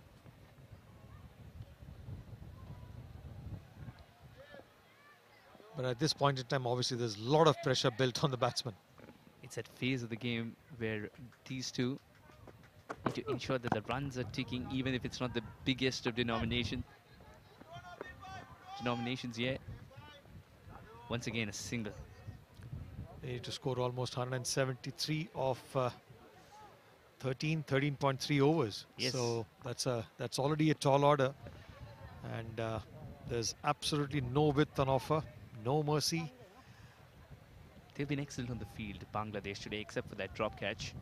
But at this point in time, obviously, there's a lot of pressure built on the batsman. It's that phase of the game where these two need to ensure that the runs are ticking, even if it's not the biggest of denominations yet. Once again, a single. They need to score almost 173 of 13.3 overs. Yes. So that's already a tall order, and there's absolutely no width on offer, no mercy. They've been excellent on the field, Bangladesh, today, except for that drop catch.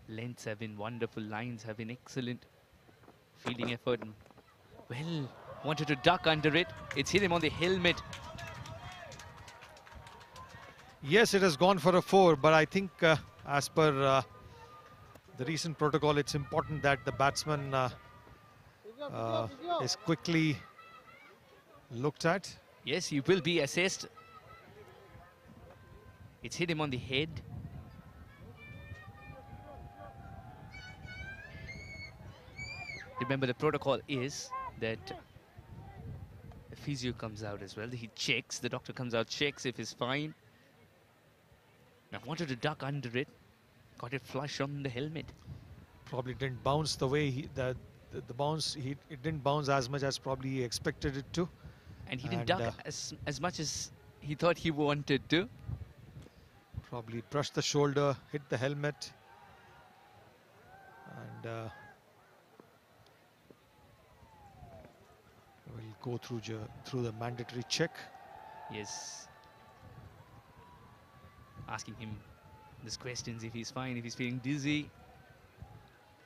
Lengths have been wonderful, lines have been excellent. Fielding effort, well, wanted to duck under it. It's hit him on the helmet. Yes, it has gone for a 4, but I think as per the recent protocol, it's important that the batsman is quickly looked at. Yes, he will be assessed. It's hit him on the head. Remember, the protocol is that the physio comes out as well. He checks, the doctor comes out, checks if he's fine. Now, wanted to duck under it, got it flush on the helmet. Probably didn't bounce the way the bounce. It didn't bounce as much as probably he expected it to. And he didn't duck as much as he thought he wanted to. Probably brushed the shoulder, hit the helmet, and will go through the mandatory check. Yes. Asking him these questions, if he's fine, if he's feeling dizzy.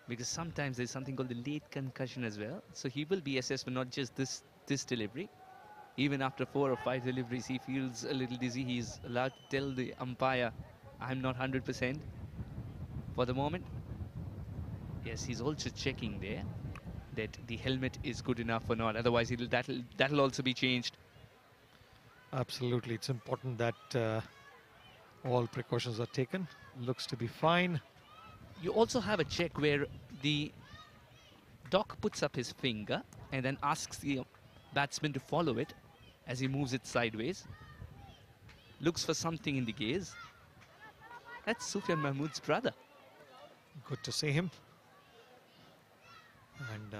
Because sometimes there's something called the late concussion as well. So he will be assessed for not just this delivery. Even after 4 or 5 deliveries, he feels a little dizzy. He's allowed to tell the umpire, I'm not 100% for the moment. Yes, he's also checking there that the helmet is good enough or not. Otherwise, that'll also be changed. Absolutely, it's important that all precautions are taken. Looks to be fine. You also have a check where the doc puts up his finger and then asks the batsman to follow it as he moves it sideways. Looks for something in the gaze. That's Sufyan Mahmood's brother. Good to see him. And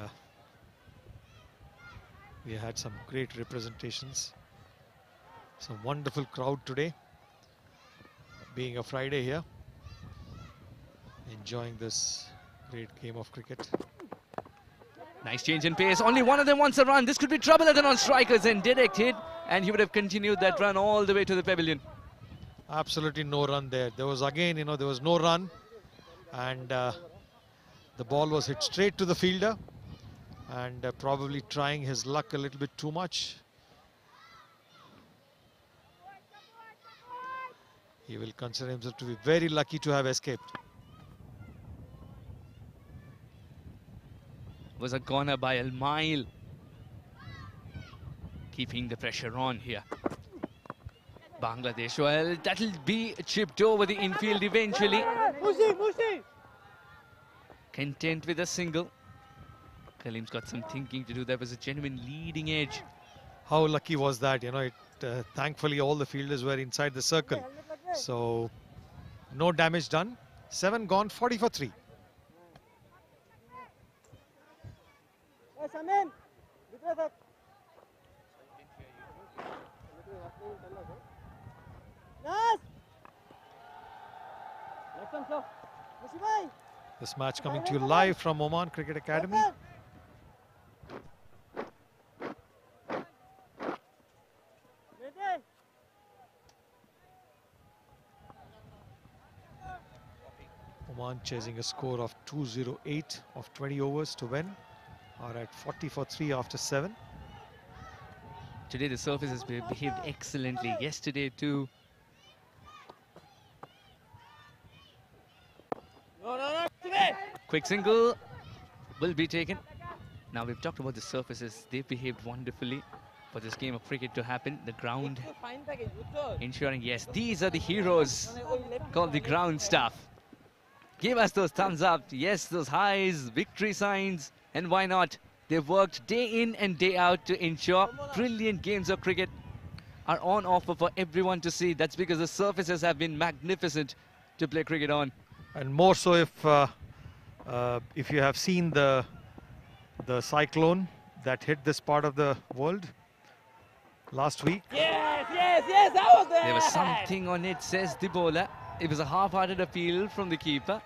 we had some great representations. Some wonderful crowd today. Being a Friday here. Enjoying this great game of cricket. Nice change in pace. Only one of them wants a run. This could be trouble at the non-strikers, and direct hit. And he would have continued that run all the way to the pavilion. Absolutely no run there. There was again, there was no run. And the ball was hit straight to the fielder. And probably trying his luck a little bit too much. He will consider himself to be very lucky to have escaped. Was a goner by a mile. Keeping the pressure on here. Bangladesh, well, that'll be chipped over the infield eventually. Content with a single. Kalim's got some thinking to do. That was a genuine leading edge. How lucky was that? Thankfully all the fielders were inside the circle. So, no damage done. 7 gone, 40 for 3. This match coming to you live from Oman Cricket Academy. Oman chasing a score of 208 of 20 overs to win. Are at 40 for 3 after 7. Today the surface has behaved excellently. Yesterday too. Quick single will be taken. Now we've talked about the surfaces. They've behaved wonderfully for this game of cricket to happen. The ground ensuring, yes, these are the heroes called the ground staff. Give us those thumbs up. Yes, those highs, victory signs. And why not? They've worked day in and day out to ensure brilliant games of cricket are on offer for everyone to see. That's because the surfaces have been magnificent to play cricket on. And more so if you have seen the cyclone that hit this part of the world last week. Yes, that was there. There was something on it, says the bowler. It was a half-hearted appeal from the keeper.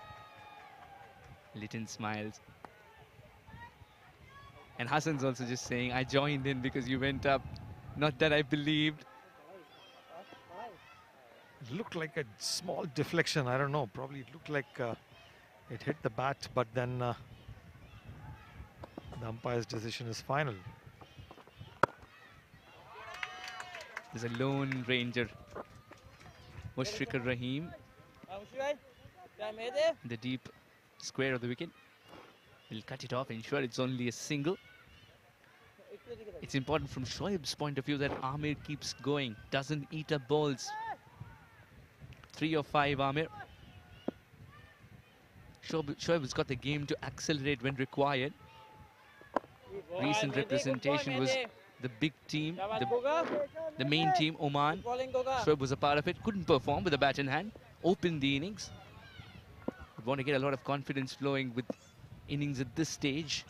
Litton smiles. And Hassan's also just saying, I joined in because you went up. Not that I believed. It looked like a small deflection. I don't know. Probably it looked like it hit the bat, but then the umpire's decision is final. There's a lone ranger. Mushfiqur Rahim. The deep square of the wicket. Will cut it off, ensure it's only a single. It's important from Shoaib's point of view that Amir keeps going, doesn't eat up balls. 3 or 5, Amir. Shoaib has got the game to accelerate when required. Recent representation was the big team, the main team, Oman. Shoaib was a part of it, couldn't perform with the bat in hand, opened the innings. Would want to get a lot of confidence flowing with innings at this stage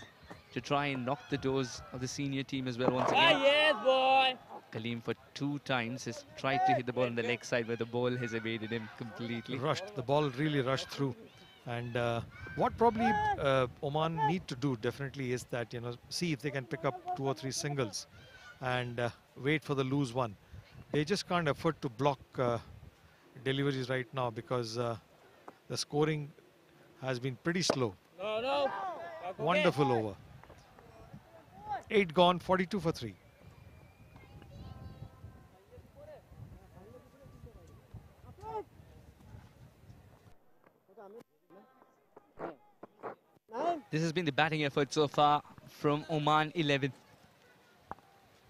to try and knock the doors of the senior team as well once again. Yes, boy. Kalim for 2 times has tried to hit the ball on the leg side, where the ball has evaded him completely. Rushed, the ball really rushed through. And what probably Oman need to do definitely is that, see if they can pick up 2 or 3 singles. and wait for the loose one. They just can't afford to block deliveries right now because the scoring has been pretty slow. Wonderful over. 8 gone, 42 for 3. This has been the batting effort so far from Oman 11.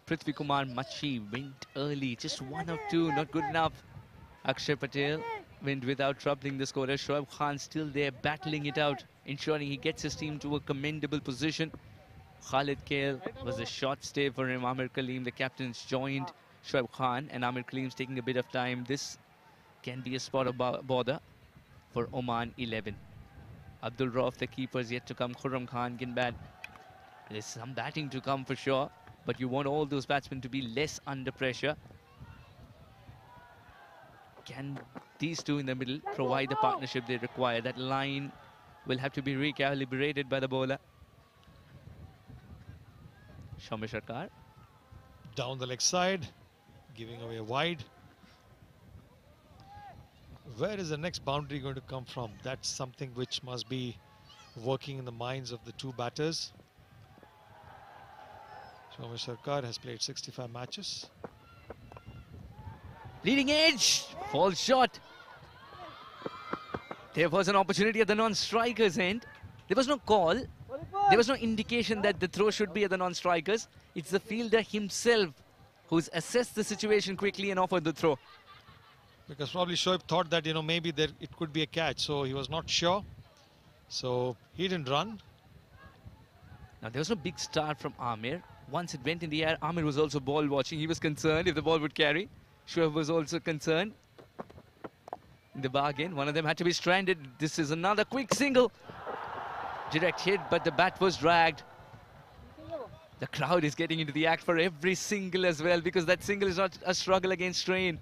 Prithvi Kumar Machi went early, just 1 or 2, not good enough. Akshay Patel went without troubling the scorer. Shoaib Khan still there, battling it out, ensuring he gets his team to a commendable position. Khalid Kale was a short stay for him. Amir Kaleem, the captains, joined Shoaib Khan, and Amir Kaleem's taking a bit of time. This can be a spot of bother for Oman 11. Abdul Rauf, the keeper, is yet to come. Khurram Khan can bat. There's some batting to come for sure, but you want all those batsmen to be less under pressure. Can these two in the middle provide the partnership they require? That line will have to be recalibrated by the bowler. Shami Sarkar. Down the leg side, giving away wide. Where is the next boundary going to come from? That's something which must be working in the minds of the two batters. Shami Sarkar has played 65 matches. Leading edge, falls short. There was an opportunity at the non-strikers end. There was no call. There was no indication that the throw should be at the non-strikers. It's the fielder himself who's assessed the situation quickly and offered the throw. Because probably Shoaib thought that, maybe it could be a catch, so he was not sure. So he didn't run. Now there was no big start from Amir. Once it went in the air, Amir was also ball watching. He was concerned if the ball would carry. Shoaib was also concerned. In the bargain, one of them had to be stranded. This is another quick single. Direct hit, but the bat was dragged. The crowd is getting into the act for every single as well, because that single is not a struggle against strain.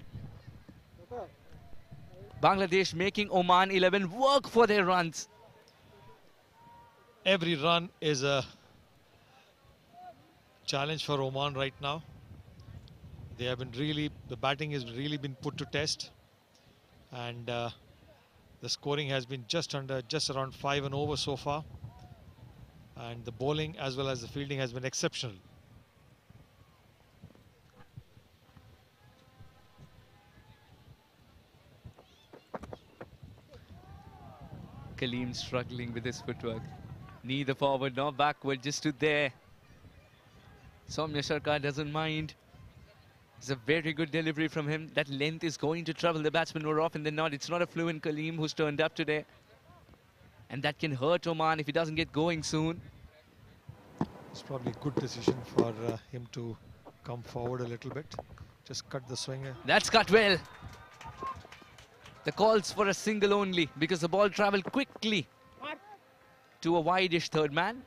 Bangladesh making Oman 11 work for their runs. Every run is a challenge for Oman right now. They have been the batting has really been put to test. And the scoring has been just around 5 and over so far. And the bowling as well as the fielding has been exceptional. Kaleem struggling with his footwork. Neither forward nor backward, just stood there. Soumya Sarkar doesn't mind. It's a very good delivery from him. That length is going to trouble the batsman more often than not. It's not a fluent Kaleem who's turned up today. And that can hurt Oman if he doesn't get going soon. It's probably a good decision for him to come forward a little bit. Just cut the swinger. That's cut well. The call's for a single only because the ball travelled quickly to a wide-ish third man.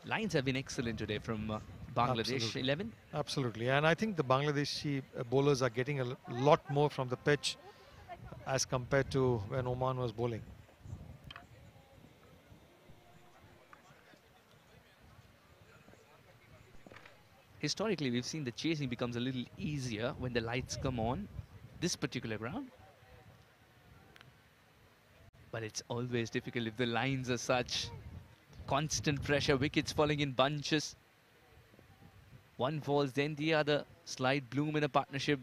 Lines have been excellent today from Bangladesh 11. Absolutely, and I think the Bangladeshi bowlers are getting a lot more from the pitch as compared to when Oman was bowling. Historically, we've seen the chasing becomes a little easier when the lights come on this particular ground. But it's always difficult if the lines are such. Constant pressure, wickets falling in bunches. One falls, then the other. Slight bloom in a partnership.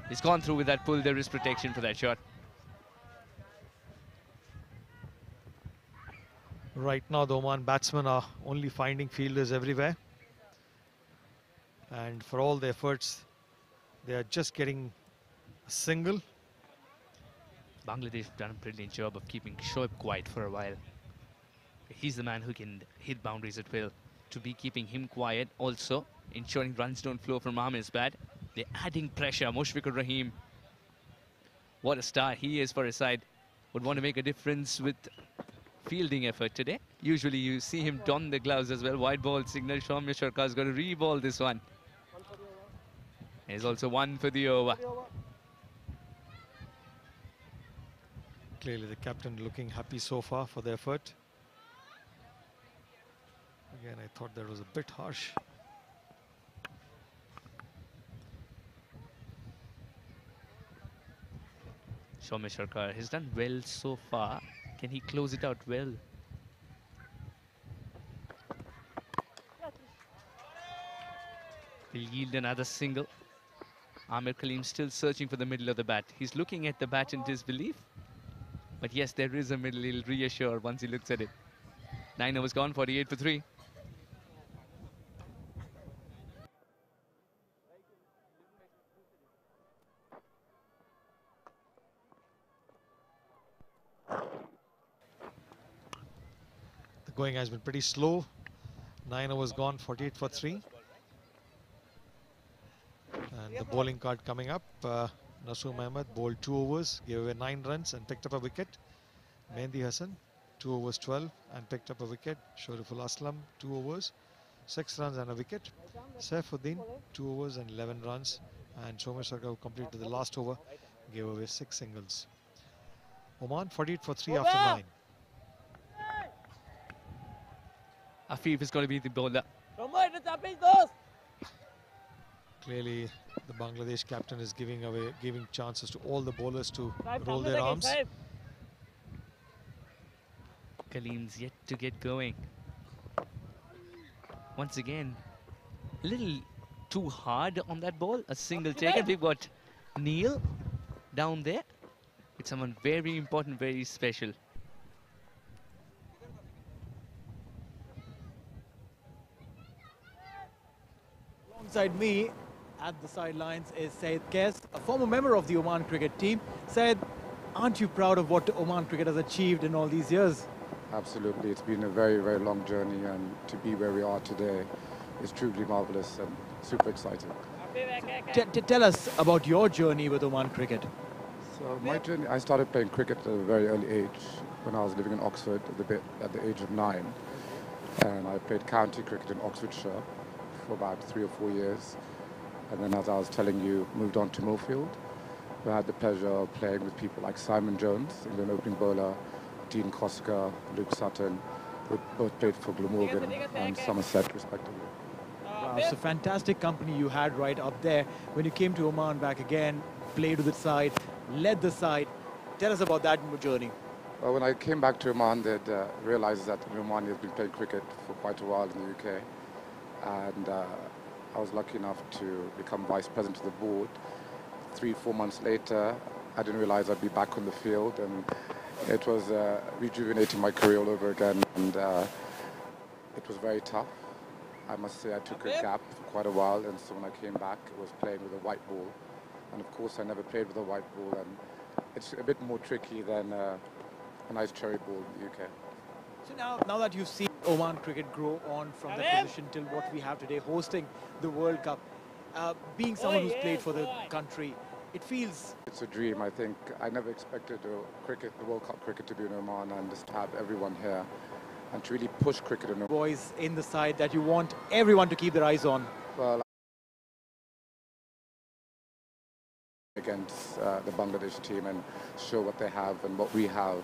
He's gone through with that pull. There is protection for that shot. Right now, the Oman batsmen are only finding fielders everywhere. And for all the efforts, they are just getting a single. Bangladesh have done a brilliant job of keeping Shoaib quiet for a while. He's the man who can hit boundaries at will. To be keeping him quiet, also ensuring runs don't flow from Amir's bat. They're adding pressure. Mushfiqur Rahim, what a star he is for his side. Would want to make a difference with fielding effort today. Usually you see him don the gloves as well. Wide ball signal. Soumya Sarkar's got to re-ball this one. There's also one for the over. Clearly the captain looking happy so far for the effort. Again, I thought that was a bit harsh. Soumya Sarkar has done well so far. Can he close it out well? He'll yield another single. Amir Kaleem still searching for the middle of the bat. He's looking at the bat in disbelief. But yes, there is a middle. He'll reassure once he looks at it. 9 overs gone, 48 for 3. The going has been pretty slow. 9 overs gone, 48 for 3. And the bowling card coming up. Nasoom Ahmed bowled 2 overs, gave away 9 runs and picked up a wicket. Mehndi Hassan, 2 overs 12 and picked up a wicket. Shariful Aslam, 2 overs, 6 runs and a wicket. Saifuddin, 2 overs and 11 runs. And Soumya Sarkar, who completed the last over, gave away 6 singles. Oman 48 for 3 after 9. Afif is going to be the bowler. Clearly, the Bangladesh captain is giving chances to all the bowlers to roll their arms. Kaleem's yet to get going. Once again, a little too hard on that ball. A single taken. We've got Neil down there. It's someone very important, very special. Alongside me at the sidelines is Saeed Kes, a former member of the Oman cricket team. Saeed, aren't you proud of what Oman cricket has achieved in all these years? Absolutely. It's been a very, very long journey, and to be where we are today is truly marvellous and super exciting. Tell us about your journey with Oman cricket. So my journey, I started playing cricket at a very early age when I was living in Oxford at the age of 9. And I played county cricket in Oxfordshire for about 3 or 4 years. And then, as I was telling you, moved on to Moorfield. We had the pleasure of playing with people like Simon Jones, England opening bowler, Dean Kosker, Luke Sutton, who both played for Glamorgan and Somerset, respectively. Wow, it's a fantastic company you had right up there. When you came to Oman back again, played with the side, led the side. Tell us about that journey. Well, when I came back to Oman, they'd realized that Oman has been playing cricket for quite a while in the UK. And I was lucky enough to become vice president of the board. 3-4 months later, I didn't realize I'd be back on the field, and it was rejuvenating my career all over again, and it was very tough. I must say I took a gap for quite a while, and so when I came back, I was playing with a white ball. And of course, I never played with a white ball, and it's a bit more tricky than a nice cherry ball in the UK. So now that you've seen Oman cricket grow on from that position till what we have today, hosting the World Cup, being someone who's played for the country, it feels... It's a dream. I think I never expected the World Cup cricket to be in Oman, and just to have everyone here and to really push cricket in Oman. Boys in the side that you want everyone to keep their eyes on. Well, against the Bangladesh team and show what they have and what we have.